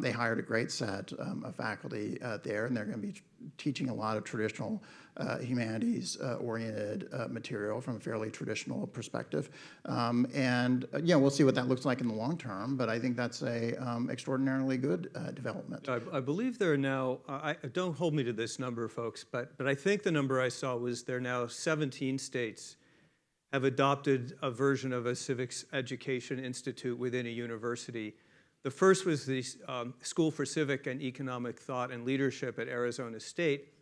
They hired a great set of faculty there, and they're going to be teaching a lot of traditional humanities-oriented material from a fairly traditional perspective. We'll see what that looks like in the long term, but I think that's a extraordinarily good development. I believe there are now, don't hold me to this number, folks, but I think the number I saw was there are now 17 states have adopted a version of a civics education institute within a university. The first was the School for Civic and Economic Thought and Leadership at Arizona State.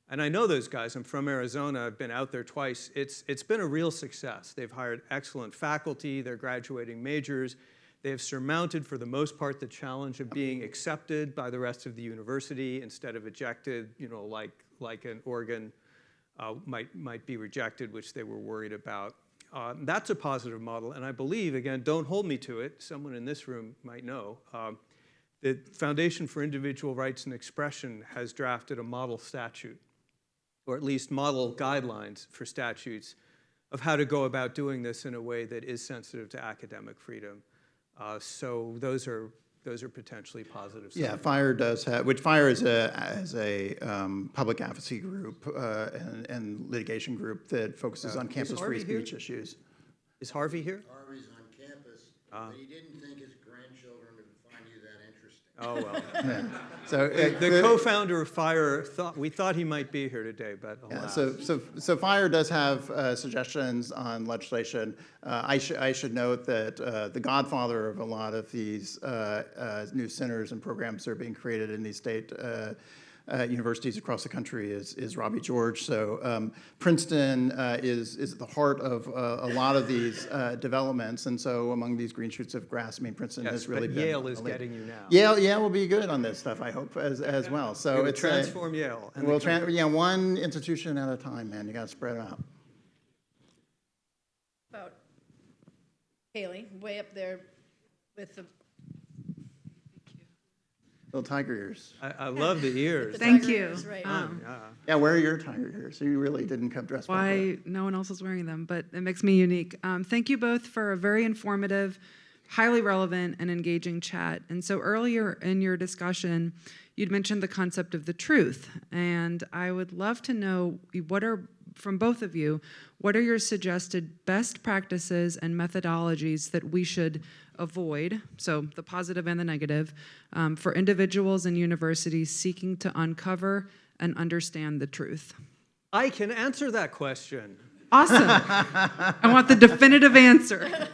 And I know those guys. I'm from Arizona. I've been out there twice. It's been a real success. They've hired excellent faculty. They're graduating majors. They have surmounted, for the most part, the challenge of being accepted by the rest of the university instead of ejected, like an organ might be rejected, which they were worried about. That's a positive model, and I believe, again, don't hold me to it, someone in this room might know, the Foundation for Individual Rights and Expression has drafted a model statute, or at least model guidelines for statutes of how to go about doing this in a way that is sensitive to academic freedom. So those are potentially positive. Yeah, FIRE does have, which FIRE is a public advocacy group and litigation group that focuses on campus free speech issues. Is Harvey here? Harvey's on campus, but he didn't think his grandchildren would find you that interesting. Oh, well. Yeah. So the co-founder of FIRE thought he might be here today, but alas. So FIRE does have suggestions on legislation. I should note that the godfather of a lot of these new centers and programs that are being created in these state universities across the country is Robbie George. So Princeton is at the heart of a lot of these developments, and so among these green shoots of grass, I mean, Princeton has really been. Yale is getting you now. Yale will be good on this stuff, I hope, as well. So it's transform Yale. And one institution at a time, man. You got to spread it out. About Haley, way up there with the Little tiger ears. I love the ears. Thank tiger you. ears, right. Yeah, where are your tiger ears? You really didn't come dressed Why no one else is wearing them, but it makes me unique. Thank you both for a very informative, highly relevant, and engaging chat. And so earlier in your discussion, you'd mentioned the concept of the truth. And I would love to know from both of you, what are your suggested best practices and methodologies that we should avoid, so the positive and the negative, for individuals and universities seeking to uncover and understand the truth? I can answer that question. Awesome. I want the definitive answer.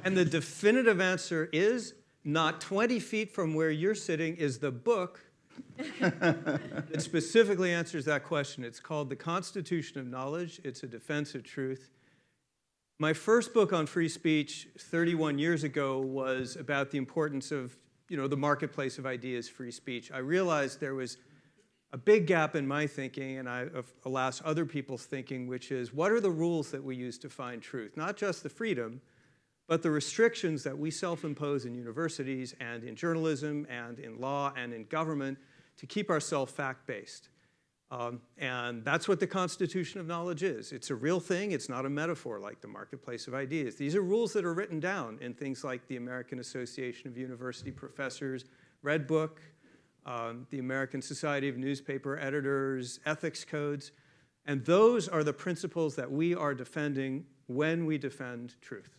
And the definitive answer is, not 20 feet from where you're sitting is the book that specifically answers that question. It's called The Constitution of Knowledge. It's a defense of truth. My first book on free speech 31 years ago was about the importance of, the marketplace of ideas, free speech. I realized there was a big gap in my thinking, and alas, other people's thinking, which is, what are the rules that we use to find truth? Not just the freedom, but the restrictions that we self-impose in universities and in journalism and in law and in government to keep ourselves fact-based. And that's what the Constitution of Knowledge is. It's a real thing. It's not a metaphor like the marketplace of ideas. These are rules that are written down in things like the American Association of University Professors Red Book, the American Society of Newspaper Editors ethics codes. And those are the principles that we are defending when we defend truth.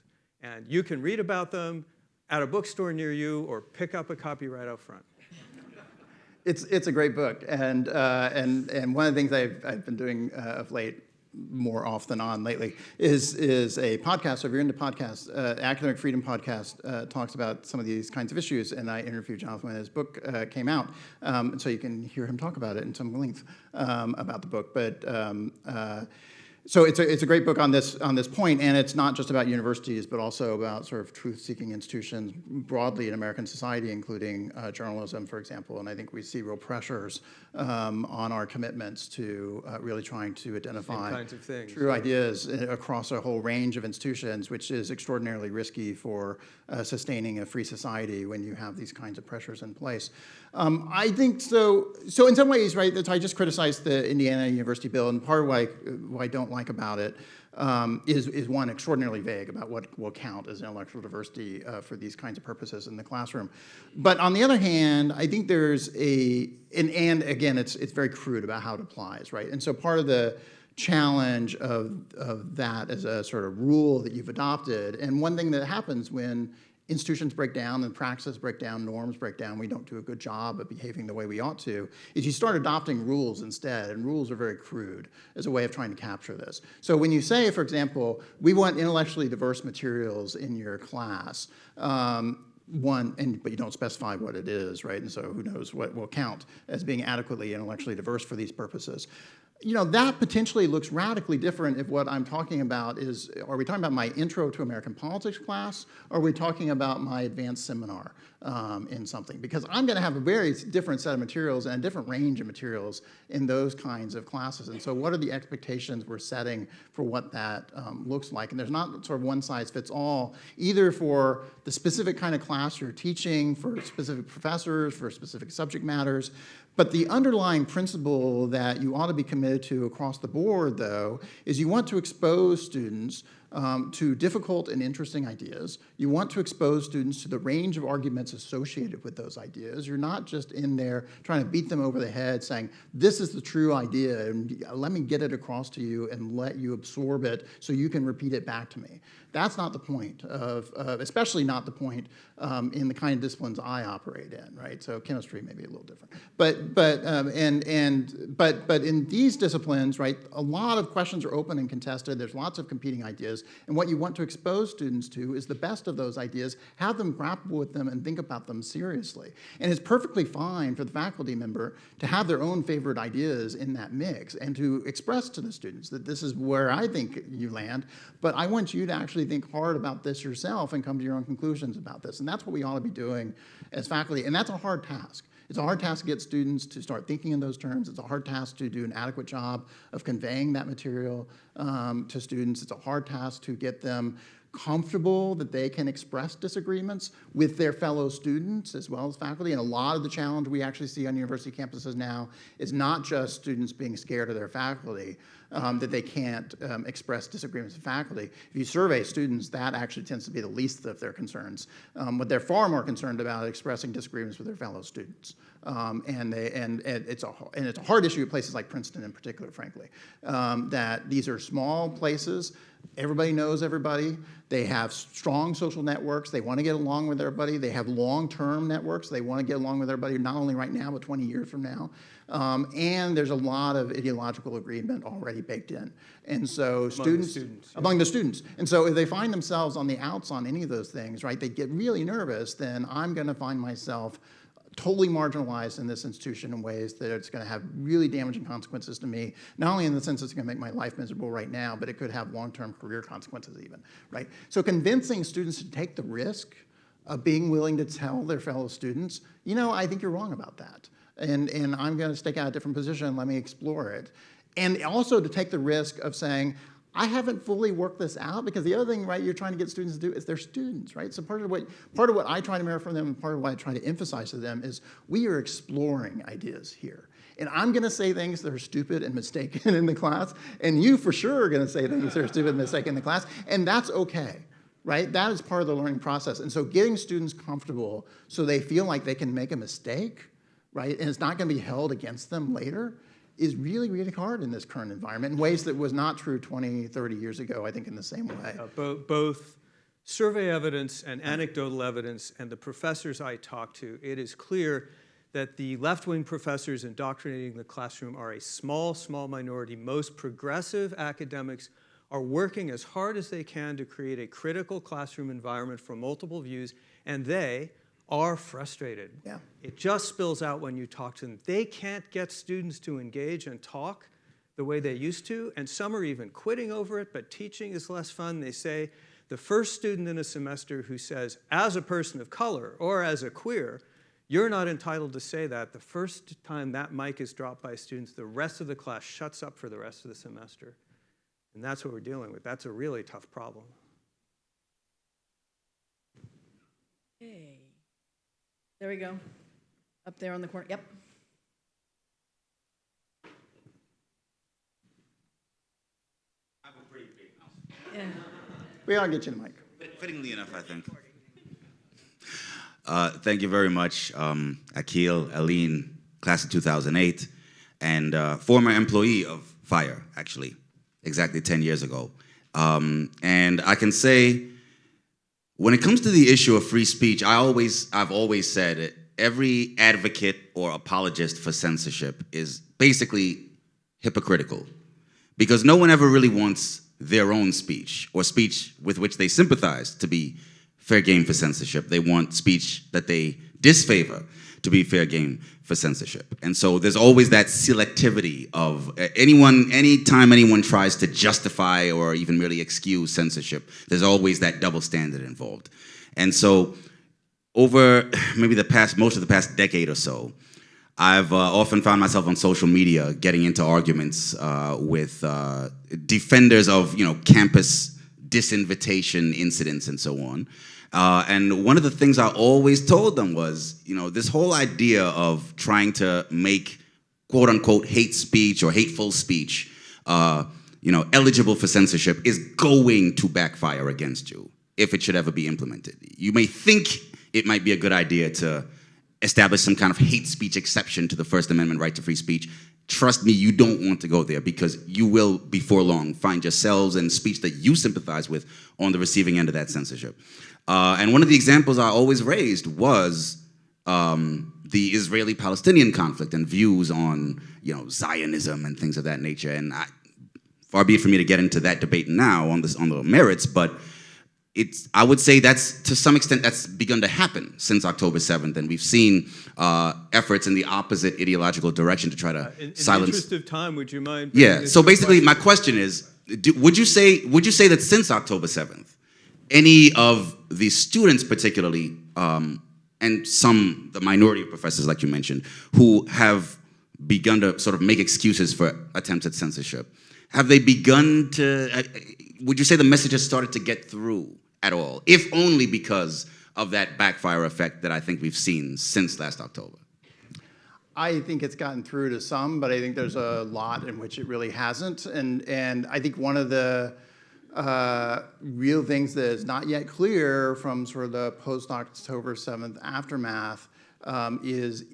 And you can read about them at a bookstore near you or pick up a copy right out front. It's a great book, and one of the things I've been doing of late, more off than on lately, is a podcast. So if you're into podcasts, Academic Freedom Podcast talks about some of these kinds of issues, and I interviewed Jonathan when his book came out, and so you can hear him talk about it in some length about the book. But So it's a great book on this point, and it's not just about universities, but also about sort of truth-seeking institutions broadly in American society, including journalism, for example. And I think we see real pressures on our commitments to really trying to identify kinds of things, true ideas across a whole range of institutions, which is extraordinarily risky for sustaining a free society when you have these kinds of pressures in place. I think so. So in some ways, right? I just criticized the Indiana University bill, and part of what I don't like about it is one, extraordinarily vague about what will count as intellectual diversity for these kinds of purposes in the classroom. But on the other hand, I think there's and again, it's very crude about how it applies, right? And so part of the challenge of that as a sort of rule that you've adopted, and one thing that happens when institutions break down and practices break down, norms break down, we don't do a good job of behaving the way we ought to, is you start adopting rules instead, and rules are very crude as a way of trying to capture this. So when you say, for example, we want intellectually diverse materials in your class, but you don't specify what it is, right? And so who knows what will count as being adequately intellectually diverse for these purposes. You know, that potentially looks radically different if what I'm talking about is, are we talking about my intro to American politics class, or are we talking about my advanced seminar in something? Because I'm gonna have a very different set of materials and a different range of materials in those kinds of classes. And so what are the expectations we're setting for what that looks like? And there's not sort of one size fits all, either for the specific kind of class you're teaching, for specific professors, for specific subject matters. But the underlying principle that you ought to be committed to across the board, though, is you want to expose students to difficult and interesting ideas. You want to expose students to the range of arguments associated with those ideas. You're not just in there trying to beat them over the head saying, this is the true idea, and let me get it across to you and let you absorb it so you can repeat it back to me. That's not the point of, especially not the point in the kind of disciplines I operate in, right? So chemistry may be a little different, but in these disciplines, right, a lot of questions are open and contested. There's lots of competing ideas, and what you want to expose students to is the best of those ideas, have them grapple with them and think about them seriously. And it's perfectly fine for the faculty member to have their own favorite ideas in that mix and to express to the students that this is where I think you land, but I want you to actually think hard about this yourself and come to your own conclusions about this. And that's what we ought to be doing as faculty, and that's a hard task. It's a hard task to get students to start thinking in those terms. It's a hard task to do an adequate job of conveying that material to students. It's a hard task to get them comfortable that they can express disagreements with their fellow students as well as faculty. And a lot of the challenge we actually see on university campuses now is not just students being scared of their faculty, that they can't express disagreements with faculty. If you survey students, that actually tends to be the least of their concerns. What they're far more concerned about is expressing disagreements with their fellow students. And it's a hard issue at places like Princeton in particular, frankly, that these are small places. Everybody knows everybody. They have strong social networks. They want to get along with everybody. They have long-term networks. They want to get along with everybody, not only right now, but 20 years from now. And there's a lot of ideological agreement already baked in. And so among the students. And so if they find themselves on the outs on any of those things, right, they get really nervous, then I'm going to find myself totally marginalized in this institution in ways that it's going to have really damaging consequences to me, not only in the sense it's going to make my life miserable right now, but it could have long-term career consequences even, right? So convincing students to take the risk of being willing to tell their fellow students, you know, I think you're wrong about that, and I'm going to stake out a different position, let me explore it. And also to take the risk of saying, I haven't fully worked this out, because the other thing, right, you're trying to get students to do is they're students, right? So part of what I try to mirror from them, and part of what I try to emphasize to them is we are exploring ideas here. And I'm going to say things that are stupid and mistaken in the class, and you for sure are going to say things that are stupid and mistaken in the class, and that's okay, right? That is part of the learning process. And so getting students comfortable so they feel like they can make a mistake, right, and it's not going to be held against them later, is really, really hard in this current environment in ways that was not true 20, 30 years ago, I think, in the same way. Both survey evidence and anecdotal evidence and the professors I talk to, it is clear that the left-wing professors indoctrinating the classroom are a small, small minority. Most progressive academics are working as hard as they can to create a critical classroom environment for multiple views, and they are frustrated. Yeah. It just spills out when you talk to them. They can't get students to engage and talk. the way they used to, and some are even quitting over it, but teaching is less fun. They say the first student in a semester who says, as a person of color or as a queer, you're not entitled to say that. The first time that mic is dropped by students, the rest of the class shuts up for the rest of the semester. And that's what we're dealing with. That's a really tough problem. Okay. There we go. Up there on the corner. Yep. I have a pretty big house. Yeah. We'll get you the mic. Fittingly enough, I think. Thank you very much, Akil, Aline, class of 2008, and former employee of FIRE, actually, exactly 10 years ago. And I can say, when it comes to the issue of free speech, I've always said every advocate or apologist for censorship is basically hypocritical, because no one ever really wants their own speech or speech with which they sympathize to be fair game for censorship. They want speech that they disfavor to be fair game for censorship. And so there's always that selectivity of anytime anyone tries to justify or even really excuse censorship, there's always that double standard involved. And so over maybe most of the past decade or so, I've often found myself on social media getting into arguments with defenders of, campus disinvitation incidents and so on. And one of the things I always told them was, this whole idea of trying to make quote unquote hate speech or hateful speech, eligible for censorship is going to backfire against you if it should ever be implemented. You may think it might be a good idea to establish some kind of hate speech exception to the First Amendment right to free speech. Trust me, you don't want to go there, because you will, before long, find yourselves and speech that you sympathize with on the receiving end of that censorship. And one of the examples I always raised was the Israeli-Palestinian conflict and views on, Zionism and things of that nature. And far be it for me to get into that debate now on the merits, but I would say that's, to some extent, that's begun to happen since October 7th, and we've seen efforts in the opposite ideological direction to try to silence. In the interest of time, would you mind? Yeah. So basically, my question is: would you say that since October 7th, any of the students, particularly, and the minority of professors, like you mentioned, who have begun to sort of make excuses for attempts at censorship, have they begun to? Would you say the message has started to get through at all, if only because of that backfire effect that I think we've seen since last October? I think it's gotten through to some, but I think there's a lot in which it really hasn't. And I think one of the real things that is not yet clear from sort of the post-October 7th aftermath is,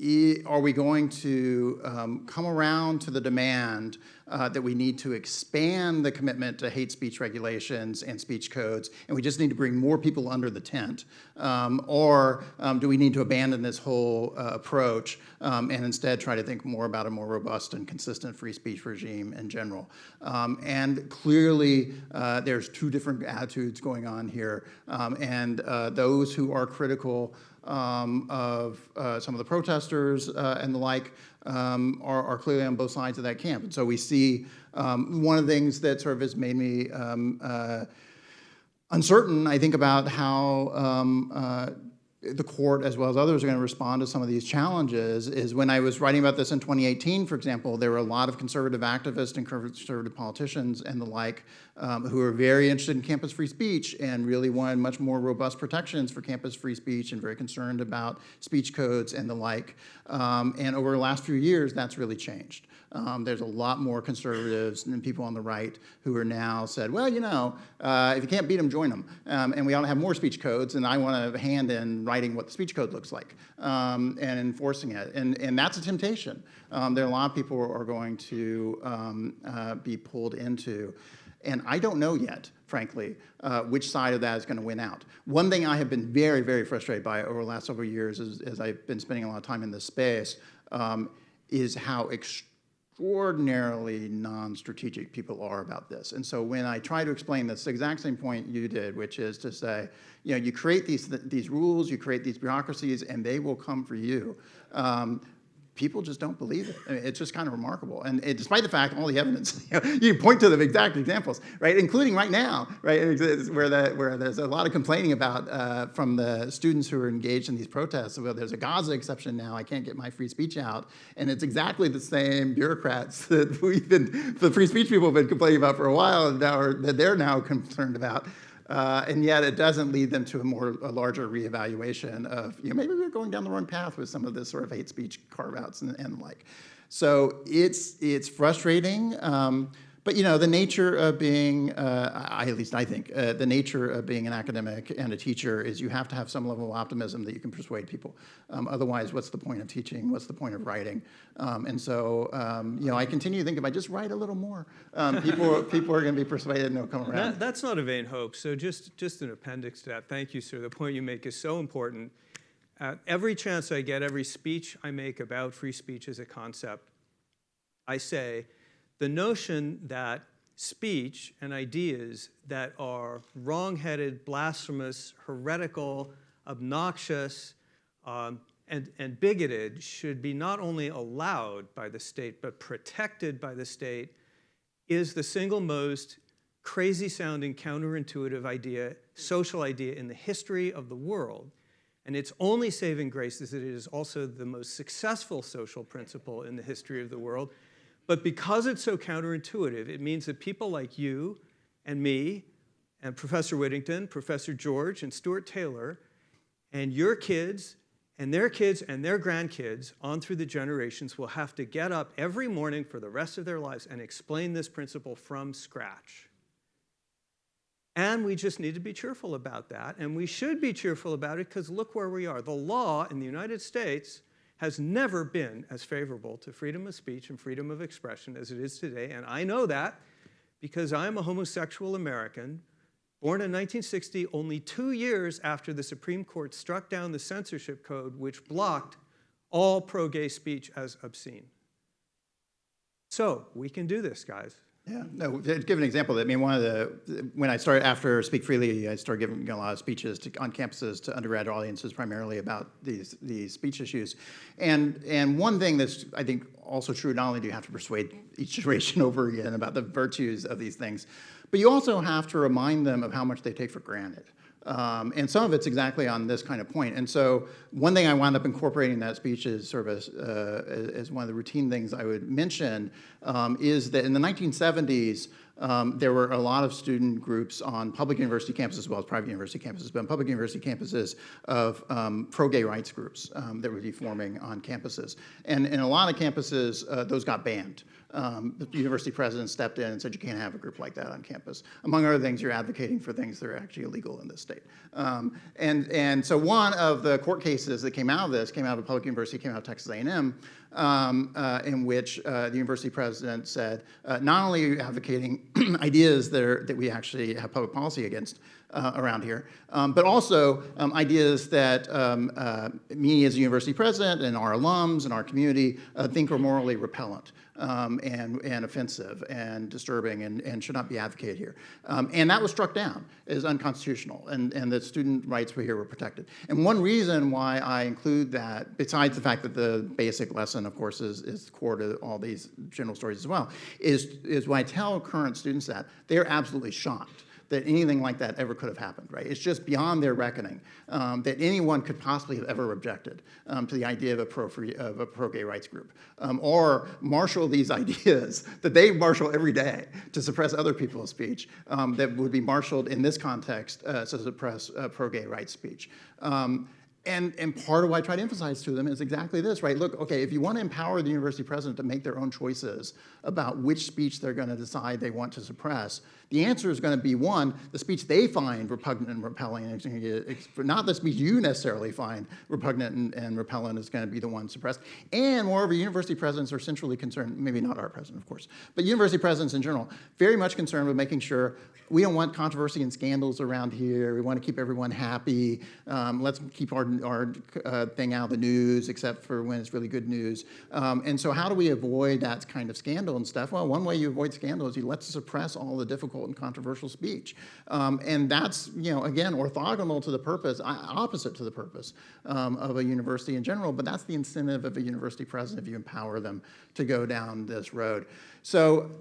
are we going to come around to the demand that we need to expand the commitment to hate speech regulations and speech codes, and we just need to bring more people under the tent? Or do we need to abandon this whole approach and instead try to think more about a more robust and consistent free speech regime in general? And clearly, there's two different attitudes going on here, and those who are critical of some of the protesters and the like are clearly on both sides of that camp. And so we see one of the things that sort of has made me uncertain, I think, about how the court, as well as others, are going to respond to some of these challenges, is when I was writing about this in 2018, for example, there were a lot of conservative activists and conservative politicians and the like who were very interested in campus free speech and really wanted much more robust protections for campus free speech and very concerned about speech codes and the like. And over the last few years, that's really changed. There's a lot more conservatives and people on the right who are now said, well, if you can't beat them, join them. And we ought to have more speech codes, and I want a hand in writing what the speech code looks like and enforcing it. And that's a temptation. There are a lot of people who are going to be pulled into. And I don't know yet, frankly, which side of that is going to win out. One thing I have been very, very frustrated by over the last several years, as I've been spending a lot of time in this space, is how extraordinarily non-strategic people are about this. And so when I try to explain this exact same point you did, which is to say, you create these rules, you create these bureaucracies, and they will come for you. people just don't believe it. I mean, it's just kind of remarkable. And despite the fact, all the evidence, you point to the exact examples, right, including right now, right, where there's a lot of complaining about from the students who are engaged in these protests. Well, there's a Gaza exception now. I can't get my free speech out. And it's exactly the same bureaucrats that the free speech people have been complaining about for a while, and that they're now concerned about. And yet it doesn't lead them to a larger reevaluation of, maybe we're going down the wrong path with some of this sort of hate speech carve-outs and the like. So it's frustrating. But the nature of being, at least I think, the nature of being an academic and a teacher is you have to have some level of optimism that you can persuade people. Otherwise, what's the point of teaching? What's the point of writing? And so, I continue to think if I just write a little more, people are going to be persuaded and they'll come around. That's not a vain hope. So just an appendix to that. Thank you, sir. The point you make is so important. Every chance I get, every speech I make about free speech as a concept, I say, the notion that speech and ideas that are wrong-headed, blasphemous, heretical, obnoxious, and bigoted should be not only allowed by the state but protected by the state is the single most crazy-sounding, counterintuitive idea, social idea in the history of the world. And its only saving grace is that it is also the most successful social principle in the history of the world. But because it's so counterintuitive, it means that people like you and me and Professor Whittington, Professor George, and Stuart Taylor, and your kids and their grandkids on through the generations will have to get up every morning for the rest of their lives and explain this principle from scratch. And we just need to be cheerful about that. And we should be cheerful about it because look where we are. The law in the United States has never been as favorable to freedom of speech and freedom of expression as it is today. And I know that because I'm a homosexual American, born in 1960, only 2 years after the Supreme Court struck down the censorship code which blocked all pro-gay speech as obscene. So we can do this, guys. Yeah, no, to give an example, I mean, when I started, after Speak Freely, I started giving a lot of speeches on campuses to undergraduate audiences, primarily about these speech issues. And one thing that's, I think, also true, not only do you have to persuade each generation over again about the virtues of these things, but you also have to remind them of how much they take for granted. And some of it's exactly on this kind of point. And so one thing I wound up incorporating in that speech is sort of as one of the routine things I would mention is that in the 1970s, there were a lot of student groups on public university campuses as well as private university campuses, but on public university campuses of pro-gay rights groups that would be forming on campuses. And in a lot of campuses, those got banned. The university president stepped in and said, you can't have a group like that on campus. Among other things, you're advocating for things that are actually illegal in this state. And so one of the court cases that came out of this, came out of a public university, came out of Texas A&M, in which the university president said, not only are you advocating ideas that we actually have public policy against around here, but also ideas that me as a university president and our alums and our community think are morally repellent. And offensive and disturbing and should not be advocated here. And that was struck down as unconstitutional, and the student rights here were protected. And one reason why I include that, besides the fact that the basic lesson, of course, is core to all these general stories as well, is when I tell current students that, they're absolutely shocked that anything like that ever could have happened, right? It's just beyond their reckoning that anyone could possibly have ever objected to the idea of a pro-gay rights group, or marshal these ideas that they marshal every day to suppress other people's speech that would be marshaled in this context to suppress pro-gay rights speech. And part of what I try to emphasize to them is exactly this, right? Look, okay, if you want to empower the university president to make their own choices about which speech they're going to decide they want to suppress, the answer is going to be, one, the speech they find repugnant and repelling, not the speech you necessarily find repugnant and repellent is going to be the one suppressed. And moreover, university presidents are centrally concerned, maybe not our president, of course, but university presidents in general, very much concerned with making sure we don't want controversy and scandals around here. We want to keep everyone happy. Let's keep our thing out of the news, except for when it's really good news. And so how do we avoid that kind of scandal and stuff? Well, one way you avoid scandal is you let suppress all the difficult and controversial speech. And that's, again, orthogonal to the purpose, opposite to the purpose of a university in general, but that's the incentive of a university president if you empower them to go down this road. So,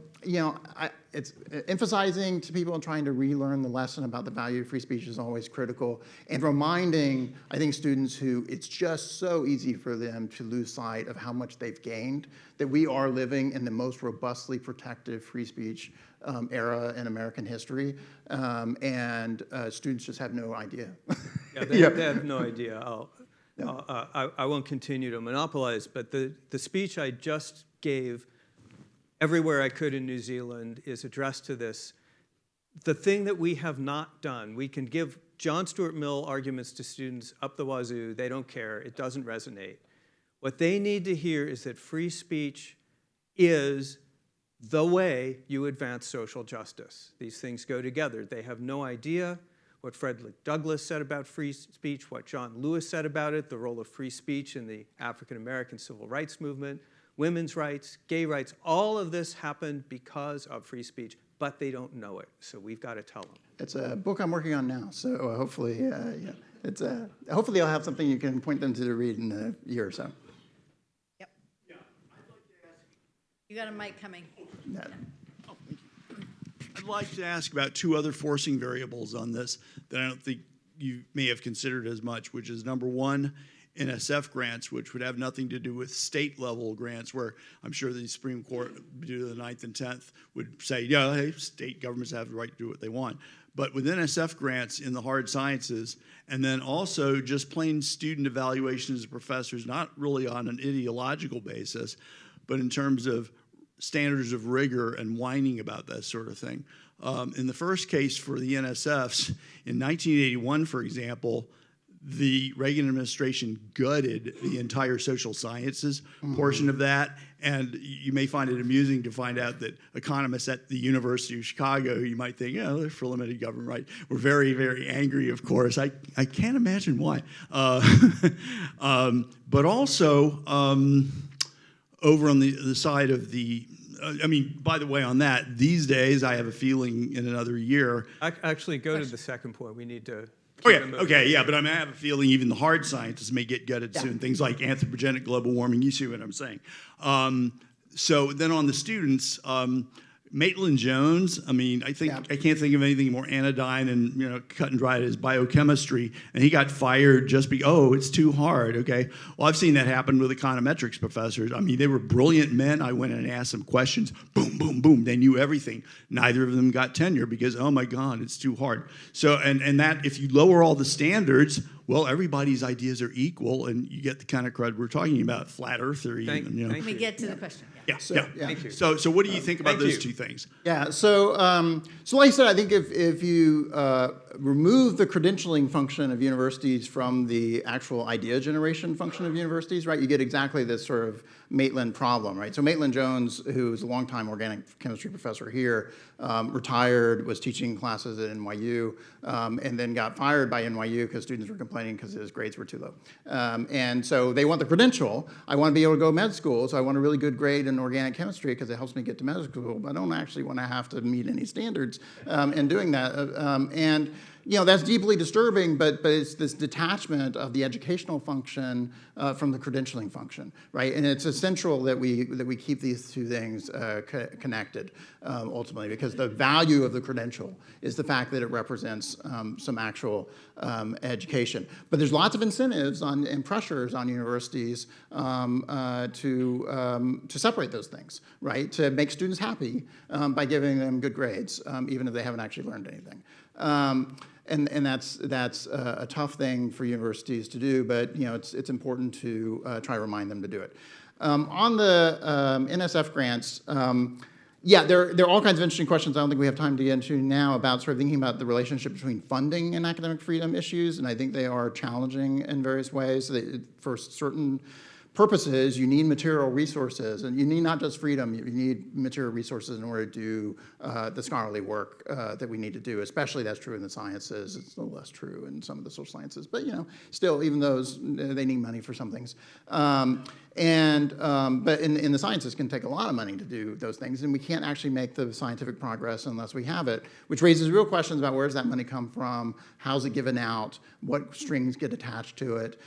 it's emphasizing to people and trying to relearn the lesson about the value of free speech is always critical, and reminding, I think, students who it's just so easy for them to lose sight of how much they've gained, that we are living in the most robustly protective free speech era in American history, and students just have no idea. Yeah, they have no idea. I won't continue to monopolize, but the speech I just gave everywhere I could in New Zealand is addressed to this. The thing that we have not done, we can give John Stuart Mill arguments to students up the wazoo. They don't care. It doesn't resonate. What they need to hear is that free speech is the way you advance social justice. These things go together. They have no idea what Frederick Douglass said about free speech, what John Lewis said about it, the role of free speech in the African-American civil rights movement, women's rights, gay rights. All of this happened because of free speech, but they don't know it. So we've got to tell them. It's a book I'm working on now, so hopefully, hopefully I'll have something you can point them to read in a year or so. Yep. Yeah, I'd like to ask. You got a mic coming. Yeah. I'd like to ask about two other forcing variables on this that I don't think you may have considered as much, which is number one, NSF grants, which would have nothing to do with state-level grants, where I'm sure the Supreme Court, due to the 9th and 10th, would say, yeah, hey, state governments have the right to do what they want. But with NSF grants in the hard sciences, and then also just plain student evaluations of professors, not really on an ideological basis, but in terms of standards of rigor and whining about that sort of thing. In the first case for the NSFs, in 1981, for example, the Reagan administration gutted the entire social sciences portion of that, and you may find it amusing to find out that economists at the University of Chicago, who you might think, they're for limited government, right, were very, very angry, of course. I can't imagine why. But also, over on the side of the, by the way, on that, these days, I have a feeling in another year. Actually, go to the second point. We need to. Oh, yeah, okay, yeah, but I have a feeling even the hard sciences may get gutted soon, things like anthropogenic global warming, you see what I'm saying. So then on the students, Maitland-Jones, I can't think of anything more anodyne and cut and dried as biochemistry, and he got fired just because, it's too hard, okay? Well, I've seen that happen with econometrics professors. They were brilliant men. I went and asked them questions, boom, boom, boom, they knew everything. Neither of them got tenure because, oh my God, it's too hard. So, and that, if you lower all the standards, well, everybody's ideas are equal, and you get the kind of crud we're talking about, flat earther even, Let me get to the question. Yeah, Thank you. So what do you think about those two things? Yeah, so like I said, I think if you remove the credentialing function of universities from the actual idea generation function of universities, right, you get exactly this sort of Maitland problem, right? So Maitland-Jones, who was a longtime organic chemistry professor here, retired, was teaching classes at NYU, and then got fired by NYU because students were complaining because his grades were too low. And so they want the credential. I want to be able to go to med school, so I want a really good grade in organic chemistry because it helps me get to med school, but I don't actually want to have to meet any standards in doing that. And that's deeply disturbing, but it's this detachment of the educational function from the credentialing function, right? And it's essential that we keep these two things connected ultimately, because the value of the credential is the fact that it represents some actual education. But there's lots of incentives and pressures on universities to separate those things, right? To make students happy by giving them good grades, even if they haven't actually learned anything. And that's a tough thing for universities to do, but it's important to try to remind them to do it. On the NSF grants, there are all kinds of interesting questions I don't think we have time to get into now about sort of thinking about the relationship between funding and academic freedom issues, and I think they are challenging in various ways. For certain purposes, you need material resources, and you need not just freedom, you need material resources in order to do the scholarly work that we need to do. Especially that's true in the sciences. It's a little less true in some of the social sciences, but still, even those, they need money for some things. But in the sciences, it can take a lot of money to do those things, and we can't actually make the scientific progress unless we have it, which raises real questions about where does that money come from, how's it given out, what strings get attached to it.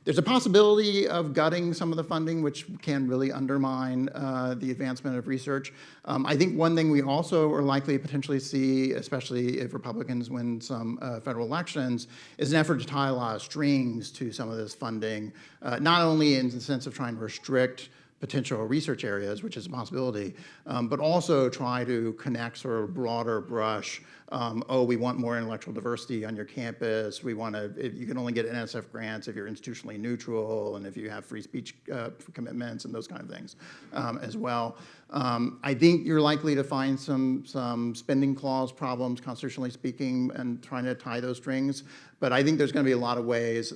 There's a possibility of gutting some of the funding, which can really undermine the advancement of research. I think one thing we also are likely to potentially see, especially if Republicans win some federal elections, is an effort to tie a lot of strings to some of this funding, not only in the sense of trying to restrict potential research areas, which is a possibility, but also try to connect sort of broader brush. We want more intellectual diversity on your campus. We want to, you can only get NSF grants if you're institutionally neutral and if you have free speech commitments and those kind of things as well. I think you're likely to find some spending clause problems, constitutionally speaking, and trying to tie those strings. But I think there's going to be a lot of ways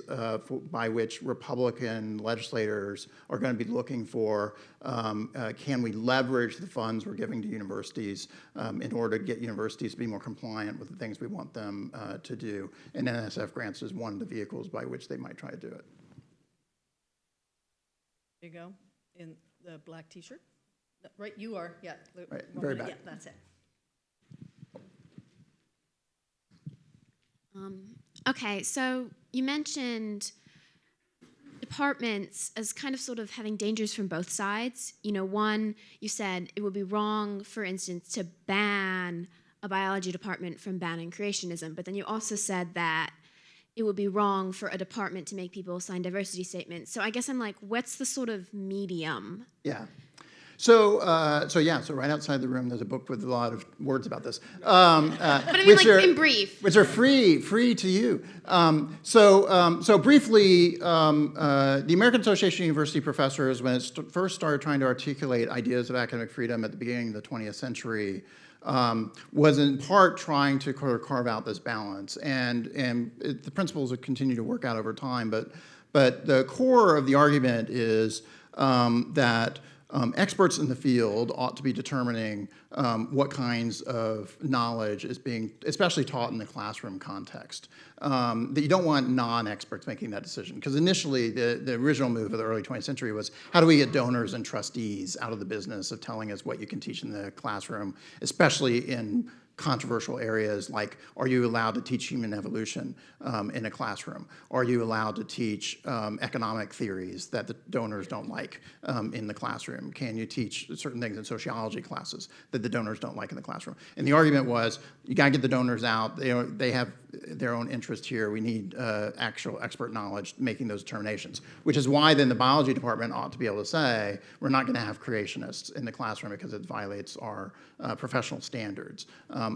by which Republican legislators are going to be looking for, can we leverage the funds we're giving to universities in order to get universities to be more compliant with the things we want them to do. And NSF grants is one of the vehicles by which they might try to do it. There you go, in the black t-shirt. Right, you are, yeah. Right, very back. Yeah, that's it. Okay, so you mentioned departments as kind of sort of having dangers from both sides. One, you said it would be wrong, for instance, to ban a biology department from banning creationism, but then you also said that it would be wrong for a department to make people sign diversity statements. So I guess I'm like, what's the sort of medium? Yeah. So right outside the room, there's a book with a lot of words about this. But I mean, in brief. Which are free to you. So briefly, the American Association of University Professors, when it first started trying to articulate ideas of academic freedom at the beginning of the 20th century, was in part trying to carve out this balance. And the principles have continued to work out over time, but the core of the argument is that experts in the field ought to be determining what kinds of knowledge is being, especially taught in the classroom context. That you don't want non-experts making that decision. Because initially, the original move of the early 20th century was, how do we get donors and trustees out of the business of telling us what you can teach in the classroom, especially in controversial areas like, are you allowed to teach human evolution in a classroom? Are you allowed to teach economic theories that the donors don't like in the classroom? Can you teach certain things in sociology classes that the donors don't like in the classroom? And the argument was, you gotta get the donors out. They have their own interest here. We need actual expert knowledge making those determinations, which is why then the biology department ought to be able to say, we're not gonna have creationists in the classroom because it violates our professional standards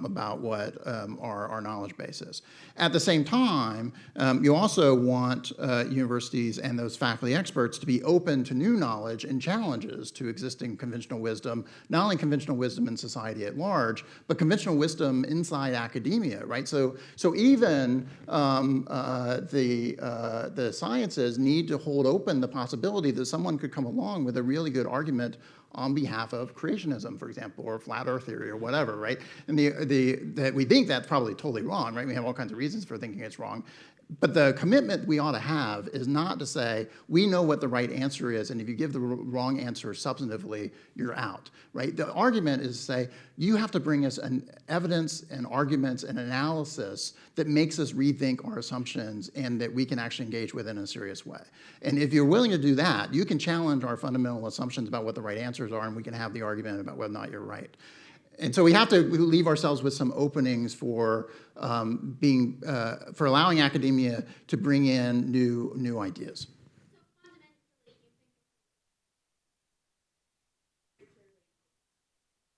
about what our knowledge base is. At the same time, you also want universities and those faculty experts to be open to new knowledge and challenges to existing conventional wisdom, not only conventional wisdom in society at large, but conventional wisdom inside academia, right? So even the sciences need to hold open the possibility that someone could come along with a really good argument on behalf of creationism, for example, or flat earth theory or whatever, right? And that we think that's probably totally wrong, right? We have all kinds of reasons for thinking it's wrong. But the commitment we ought to have is not to say, we know what the right answer is, and if you give the wrong answer substantively, you're out, right? The argument is to say, you have to bring us an evidence and arguments and analysis that makes us rethink our assumptions and that we can actually engage with in a serious way. And if you're willing to do that, you can challenge our fundamental assumptions about what the right answers are, and we can have the argument about whether or not you're right. And so we have to leave ourselves with some openings for for allowing academia to bring in new ideas.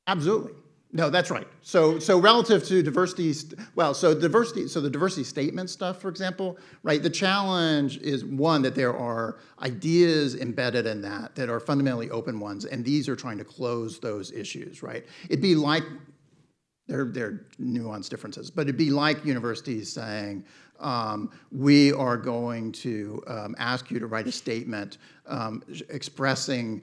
Absolutely. No, that's right. So relative to diversity, the diversity statement stuff, for example, right? The challenge is one, that there are ideas embedded in that are fundamentally open ones, and these are trying to close those issues, right? It'd be like, there are nuanced differences, but it'd be like universities saying, we are going to ask you to write a statement expressing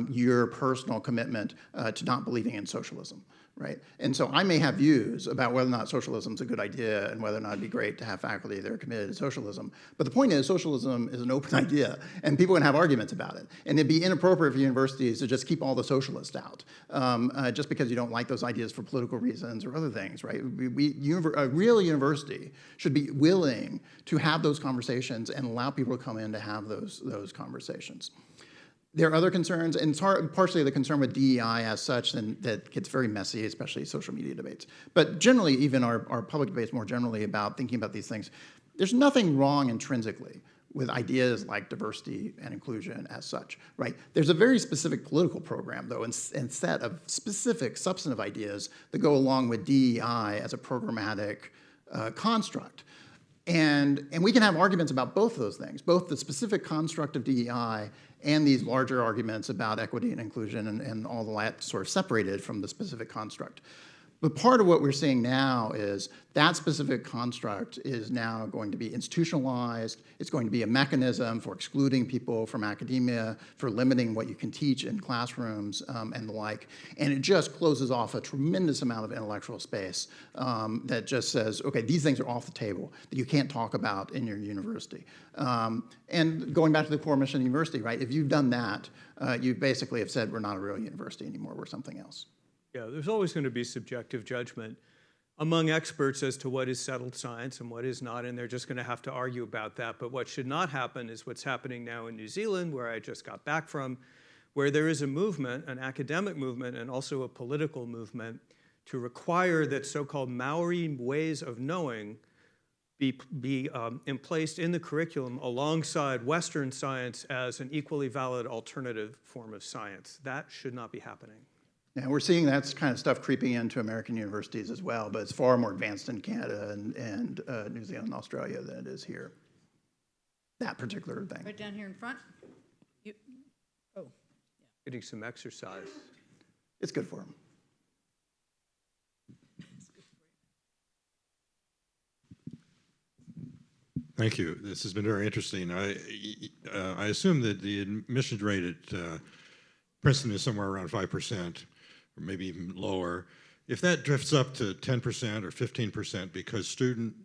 your personal commitment to not believing in socialism. Right? And so I may have views about whether or not socialism is a good idea and whether or not it'd be great to have faculty that are committed to socialism. But the point is, socialism is an open idea, and people can have arguments about it. And it'd be inappropriate for universities to just keep all the socialists out, just because you don't like those ideas for political reasons or other things, right? A real university should be willing to have those conversations and allow people to come in to have those conversations. There are other concerns, and it's partially the concern with DEI as such, and that gets very messy, especially social media debates. But generally, even our public debates more generally about thinking about these things, there's nothing wrong intrinsically with ideas like diversity and inclusion as such, right? There's a very specific political program, though, and set of specific substantive ideas that go along with DEI as a programmatic construct. And we can have arguments about both of those things, both the specific construct of DEI and these larger arguments about equity and inclusion and all the that sort of separated from the specific construct. But part of what we're seeing now is that specific construct is now going to be institutionalized. It's going to be a mechanism for excluding people from academia, for limiting what you can teach in classrooms and the like. And it just closes off a tremendous amount of intellectual space that just says, okay, these things are off the table that you can't talk about in your university. And going back to the core mission of the university, right? If you've done that, you basically have said we're not a real university anymore, we're something else. Yeah, there's always going to be subjective judgment among experts as to what is settled science and what is not, and they're just going to have to argue about that. But what should not happen is what's happening now in New Zealand, where I just got back from, where there is a movement, an academic movement, and also a political movement to require that so-called Maori ways of knowing be placed in the curriculum alongside Western science as an equally valid alternative form of science. That should not be happening. Yeah, we're seeing that kind of stuff creeping into American universities as well, but it's far more advanced in Canada and New Zealand and Australia than it is here. That particular thing. Right down here in front. Getting some exercise. It's good for them. Thank you. This has been very interesting. I assume that the admissions rate at Princeton is somewhere around 5%, or maybe even lower. If that drifts up to 10% or 15% because students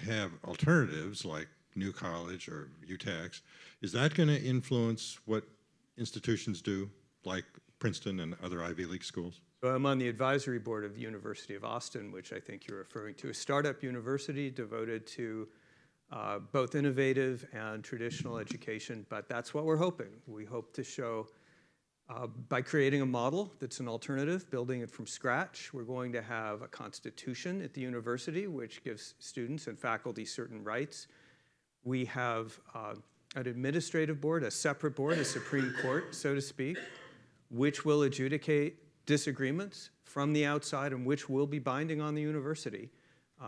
have alternatives like New College or UTAX, is that going to influence what institutions do, like Princeton and other Ivy League schools? So I'm on the advisory board of the University of Austin, which I think you're referring to, a startup university devoted to both innovative and traditional education, but that's what we're hoping. We hope to show by creating a model that's an alternative, building it from scratch. We're going to have a constitution at the university, which gives students and faculty certain rights. We have an administrative board, a separate board, a Supreme Court, so to speak, which will adjudicate disagreements from the outside and which will be binding on the university.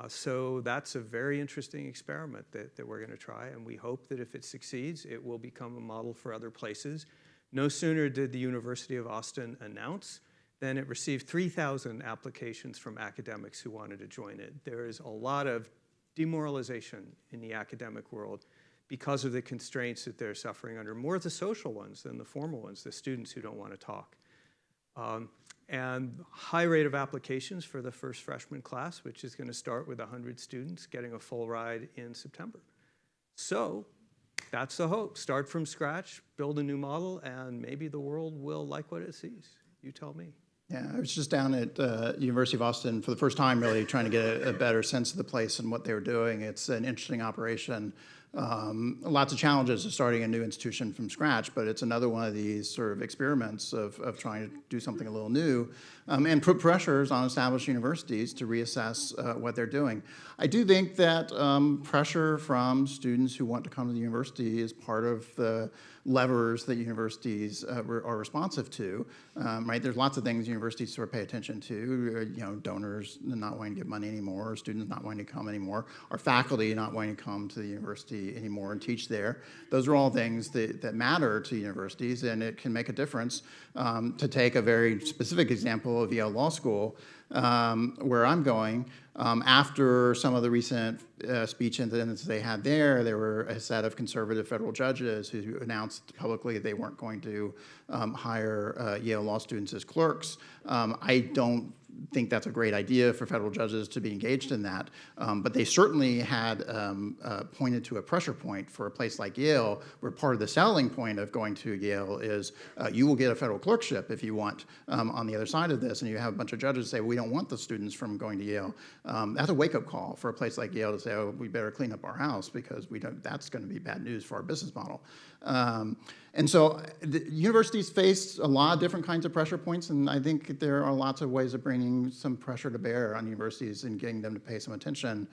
So that's a very interesting experiment that we're going to try, and we hope that if it succeeds, it will become a model for other places. No sooner did the University of Austin announce than it received 3,000 applications from academics who wanted to join it. There is a lot of demoralization in the academic world because of the constraints that they're suffering under, more the social ones than the formal ones, the students who don't want to talk. And high rate of applications for the first freshman class, which is going to start with 100 students getting a full ride in September. So that's the hope. Start from scratch, build a new model, and maybe the world will like what it sees. You tell me. Yeah, I was just down at University of Austin for the first time, really trying to get a better sense of the place and what they were doing. It's an interesting operation. Lots of challenges of starting a new institution from scratch, but it's another one of these sort of experiments of trying to do something a little new and put pressures on established universities to reassess what they're doing. I do think that pressure from students who want to come to the university is part of the levers that universities are responsive to, right? There's lots of things universities sort of pay attention to, you know, donors not wanting to give money anymore, students not wanting to come anymore, our faculty not wanting to come to the university university anymore and teach there. Those are all things that matter to universities, and it can make a difference. To take a very specific example of Yale Law School, where I'm going, after some of the recent speech incidents they had there were a set of conservative federal judges who announced publicly they weren't going to hire Yale law students as clerks. I don't think that's a great idea for federal judges to be engaged in that, but they certainly had pointed to a pressure point for a place like Yale, where part of the selling point of going to Yale is you will get a federal clerkship if you want on the other side of this, and you have a bunch of judges say, we don't want the students from going to Yale. That's a wake-up call for a place like Yale to say, oh, we better clean up our house because we don't, that's going to be bad news for our business model. And so the universities face a lot of different kinds of pressure points, and I think there are lots of ways of bringing some pressure to bear on universities and getting them to pay some attention.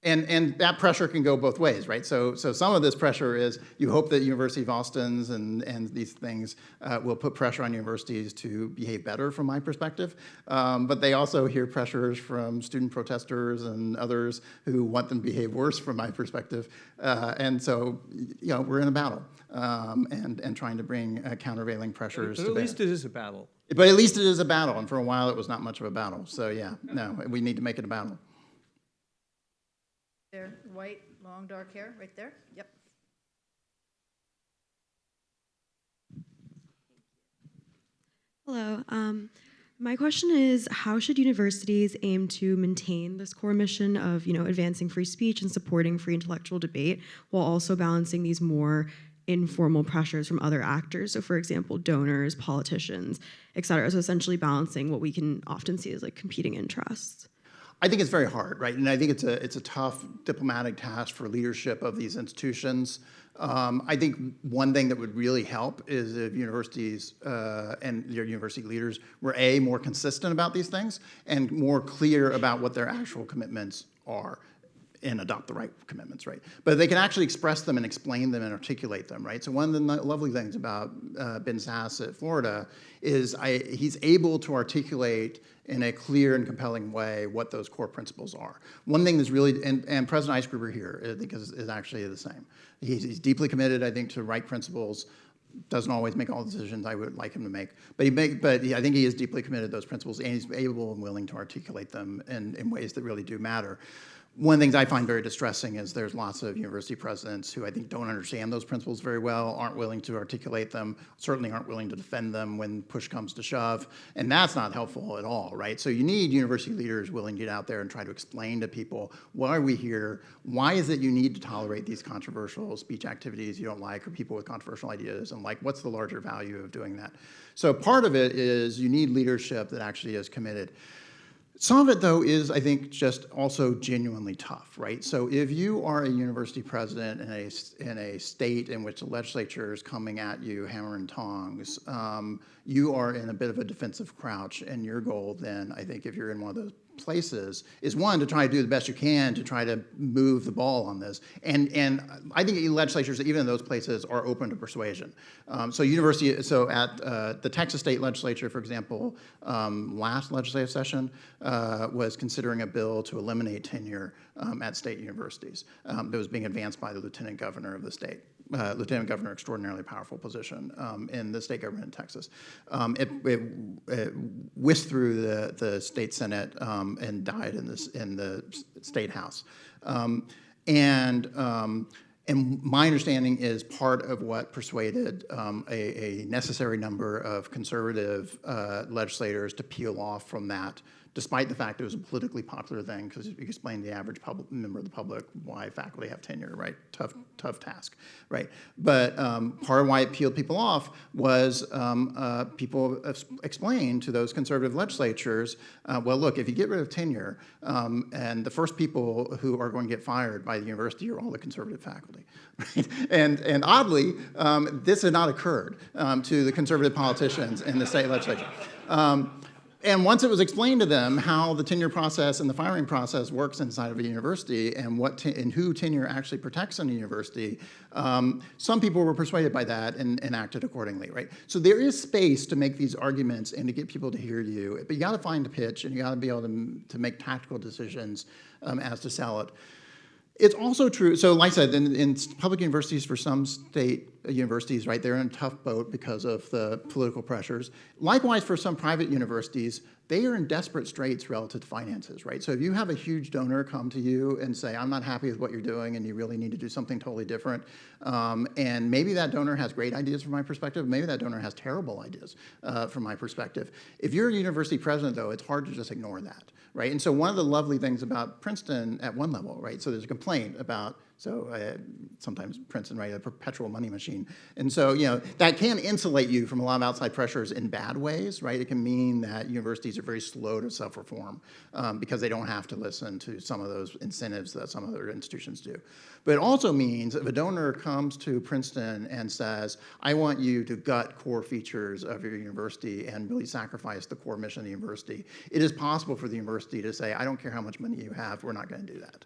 And that pressure can go both ways, right? So some of this pressure is you hope that University of Austin's and these things will put pressure on universities to behave better from my perspective. But they also hear pressures from student protesters and others who want them to behave worse from my perspective. And so, you know, we're in a battle and trying to bring countervailing pressures to bear. But at least it is a battle. But at least it is a battle, and for a while it was not much of a battle. So yeah, no, we need to make it a battle. There, white, long, dark hair, right there. Yep. Hello. My question is, how should universities aim to maintain this core mission of, advancing free speech and supporting free intellectual debate while also balancing these more informal pressures from other actors? So, for example, donors, politicians, et cetera. So essentially balancing what we can often see as like competing interests. I think it's very hard, right? And I think it's a tough diplomatic task for leadership of these institutions. I think one thing that would really help is if universities and their university leaders were more consistent about these things and more clear about what their actual commitments are and adopt the right commitments, right? But they can actually express them and explain them and articulate them, right? So one of the lovely things about Ben Sass at Florida is he's able to articulate in a clear and compelling way what those core principles are. One thing that's really, and President Eisgruber here, I think is actually the same. He's deeply committed, I think, to right principles. Doesn't always make all the decisions I would like him to make, but I think he is deeply committed to those principles, and he's able and willing to articulate them in ways that really do matter. One of the things I find very distressing is there's lots of university presidents who I think don't understand those principles very well, aren't willing to articulate them, certainly aren't willing to defend them when push comes to shove, and that's not helpful at all, right? So you need university leaders willing to get out there and try to explain to people, why are we here? Why is it you need to tolerate these controversial speech activities you don't like, or people with controversial ideas, and like, what's the larger value of doing that? So part of it is you need leadership that actually is committed. Some of it, though, is, I think, just also genuinely tough, right? So if you are a university president in a state in which the legislature is coming at you hammer and tongs, you are in a bit of a defensive crouch, and your goal then, I think, if you're in one of those places, is one, to try to do the best you can to try to move the ball on this. And I think legislatures, even in those places, are open to persuasion. So at the Texas State Legislature, for example, last legislative session was considering a bill to eliminate tenure at state universities that was being advanced by the lieutenant governor of the state. Lieutenant governor, extraordinarily powerful position in the state government in Texas. It whisked through the state senate and died in the state house. And my understanding is part of what persuaded a necessary number of conservative legislators to peel off from that, despite the fact it was a politically popular thing, because you explain to the average member of the public why faculty have tenure, right? Tough task, right? But part of why it peeled people off was people explained to those conservative legislatures, well, look, if you get rid of tenure, and the first people who are going to get fired by the university are all the conservative faculty, right? And oddly, this had not occurred to the conservative politicians in the state legislature. And once it was explained to them how the tenure process and the firing process works inside of a university and and who tenure actually protects in a university, some people were persuaded by that and acted accordingly, right? So there is space to make these arguments and to get people to hear you, but you got to find a pitch and you got to be able to make tactical decisions as to sell it. It's also true, so like I said, in public universities, for some state universities, right, they're in a tough boat because of the political pressures. Likewise, for some private universities, they are in desperate straits relative to finances, right? So if you have a huge donor come to you and say, I'm not happy with what you're doing and you really need to do something totally different, and maybe that donor has great ideas from my perspective, maybe that donor has terrible ideas from my perspective. If you're a university president, though, it's hard to just ignore that, right? And so one of the lovely things about Princeton at one level, right, so there's a complaint about, sometimes Princeton, right, a perpetual money machine. And so, that can insulate you from a lot of outside pressures in bad ways, right? It can mean that universities are very slow to self-reform because they don't have to listen to some of those incentives that some other institutions do. But it also means if a donor comes to Princeton and says, I want you to gut core features of your university and really sacrifice the core mission of the university, it is possible for the university to say, I don't care how much money you have, we're not going to do that.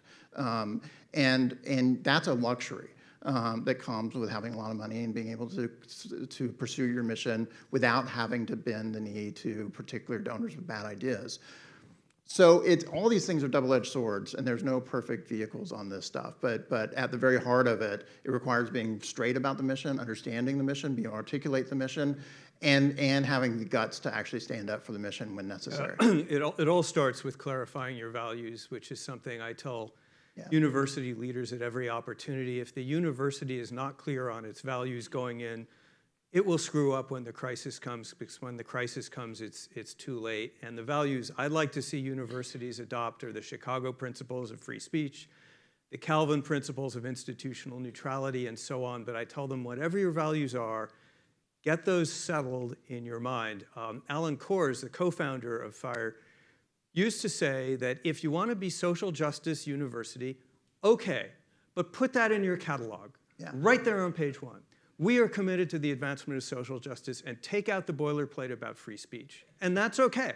And that's a luxury that comes with having a lot of money and being able to pursue your mission without having to bend the knee to particular donors with bad ideas. So all these things are double-edged swords, and there's no perfect vehicles on this stuff. But at the very heart of it, it requires being straight about the mission, understanding the mission, being able to articulate the mission, and having the guts to actually stand up for the mission when necessary. It all starts with clarifying your values, which is something I tell university leaders at every opportunity. If the university is not clear on its values going in, it will screw up when the crisis comes, because when the crisis comes, it's too late. And the values I'd like to see universities adopt are the Chicago principles of free speech, the Calvin principles of institutional neutrality, and so on. But I tell them, whatever your values are, get those settled in your mind. Alan Kors, the co-founder of FIRE, used to say that if you want to be social justice university, okay, but put that in your catalog, right there on page 1. We are committed to the advancement of social justice, and take out the boilerplate about free speech. And that's okay.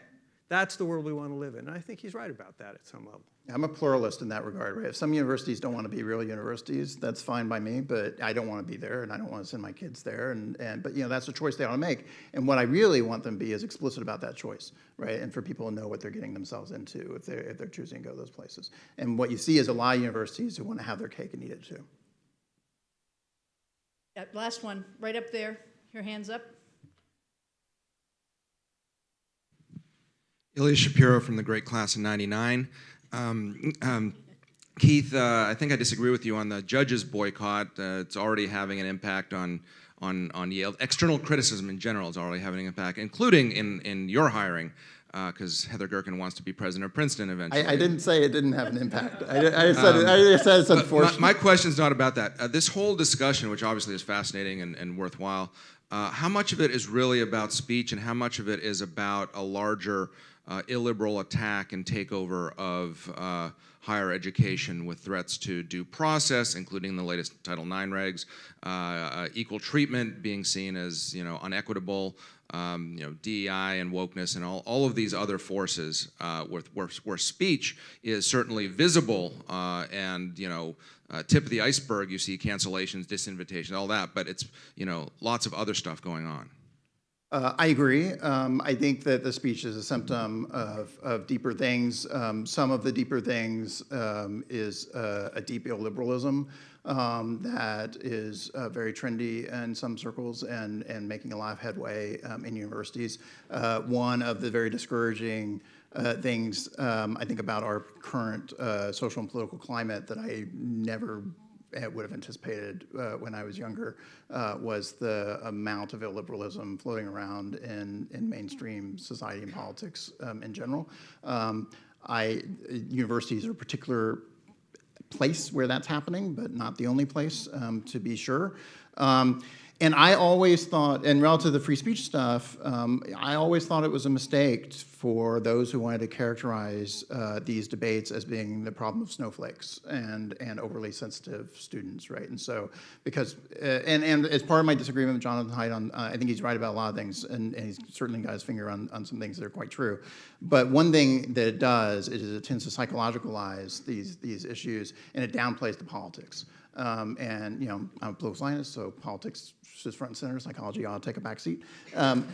That's the world we want to live in. And I think he's right about that at some level. I'm a pluralist in that regard, right? If some universities don't want to be real universities, that's fine by me, but I don't want to be there, and I don't want to send my kids there, but that's a choice they ought to make. And what I really want them to be is explicit about that choice, right? And for people to know what they're getting themselves into if they're choosing to go those places. And what you see is a lot of universities who want to have their cake and eat it too. Last one, right up there. Your hands up. Ilya Shapiro from the great class of '99. Keith, I think I disagree with you on the judges boycott. It's already having an impact on Yale. External criticism in general is already having an impact, including in your hiring, because Heather Gerken wants to be president of Princeton eventually. I didn't say it didn't have an impact. I said it's unfortunate. My question's not about that. This whole discussion, which obviously is fascinating and worthwhile, how much of it is really about speech and how much of it is about a larger illiberal attack and takeover of higher education with threats to due process, including the latest Title IX regs, equal treatment being seen as unequitable, DEI and wokeness and all of these other forces where speech is certainly visible and tip of the iceberg. You see cancellations, disinvitations, all that, but it's lots of other stuff going on. I agree. I think that the speech is a symptom of deeper things. Some of the deeper things is a deep illiberalism that is very trendy in some circles and making a lot of headway in universities. One of the very discouraging things I think about our current social and political climate that I never would have anticipated when I was younger was the amount of illiberalism floating around in mainstream society and politics in general. Universities are a particular place where that's happening, but not the only place, to be sure. And I always thought, and relative to the free speech stuff, I always thought it was a mistake for those who wanted to characterize these debates as being the problem of snowflakes and overly sensitive students, right? And so, because, and as part of my disagreement with Jonathan Haidt on, I think he's right about a lot of things, and he's certainly got his finger on some things that are quite true. But one thing that it does is it tends to psychologicalize these issues, and it downplays the politics. And, you know, I'm a political scientist, so politics is front and center. Psychology ought to take a back seat. But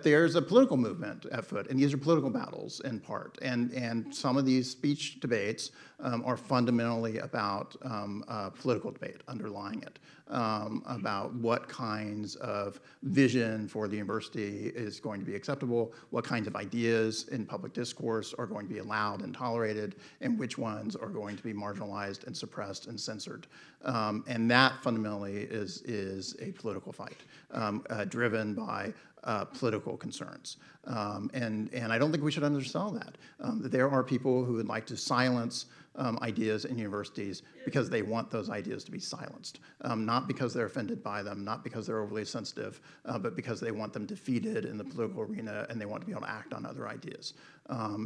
there's a political movement afoot, and these are political battles in part. And some of these speech debates are fundamentally about political debate underlying it, about what kinds of vision for the university is going to be acceptable, what kinds of ideas in public discourse are going to be allowed and tolerated, and which ones are going to be marginalized and suppressed and censored. And that fundamentally is a political fight driven by political concerns. And I don't think we should undersell that. There are people who would like to silence ideas in universities because they want those ideas to be silenced, not because they're offended by them, not because they're overly sensitive, but because they want them defeated in the political arena and they want to be able to act on other ideas.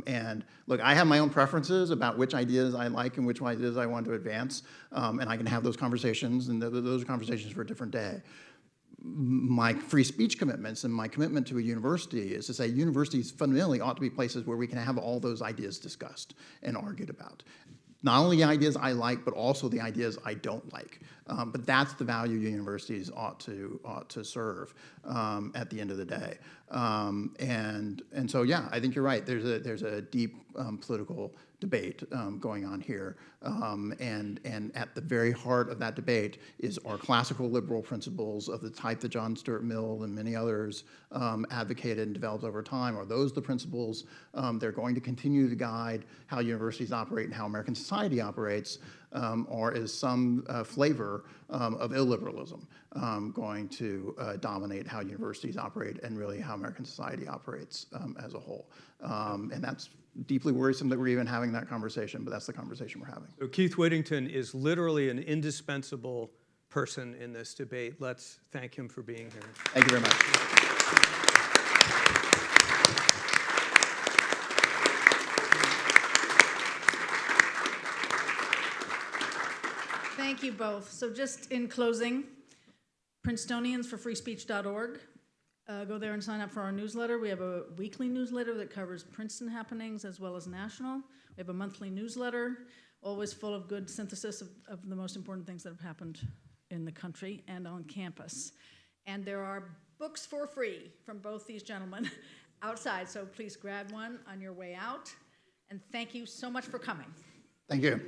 And look, I have my own preferences about which ideas I like and which ideas I want to advance, and I can have those conversations, and those are conversations for a different day. My free speech commitments and my commitment to a university is to say universities fundamentally ought to be places where we can have all those ideas discussed and argued about. Not only the ideas I like, but also the ideas I don't like. But that's the value universities ought to serve at the end of the day. And so, yeah, I think you're right. There's a deep political debate going on here. And at the very heart of that debate is our classical liberal principles of the type that John Stuart Mill and many others advocated and developed over time. Are those the principles they're going to continue to guide how universities operate and how American society operates? Or is some flavor of illiberalism going to dominate how universities operate and really how American society operates as a whole? And that's deeply worrisome that we're even having that conversation, but that's the conversation we're having. So Keith Whittington is literally an indispensable person in this debate. Let's thank him for being here. Thank you very much. Thank you both. So just in closing, Princetoniansforfreespeech.org. Go there and sign up for our newsletter. We have a weekly newsletter that covers Princeton happenings as well as national. We have a monthly newsletter, always full of good synthesis of the most important things that have happened in the country and on campus. And there are books for free from both these gentlemen outside, so please grab one on your way out. And thank you so much for coming. Thank you.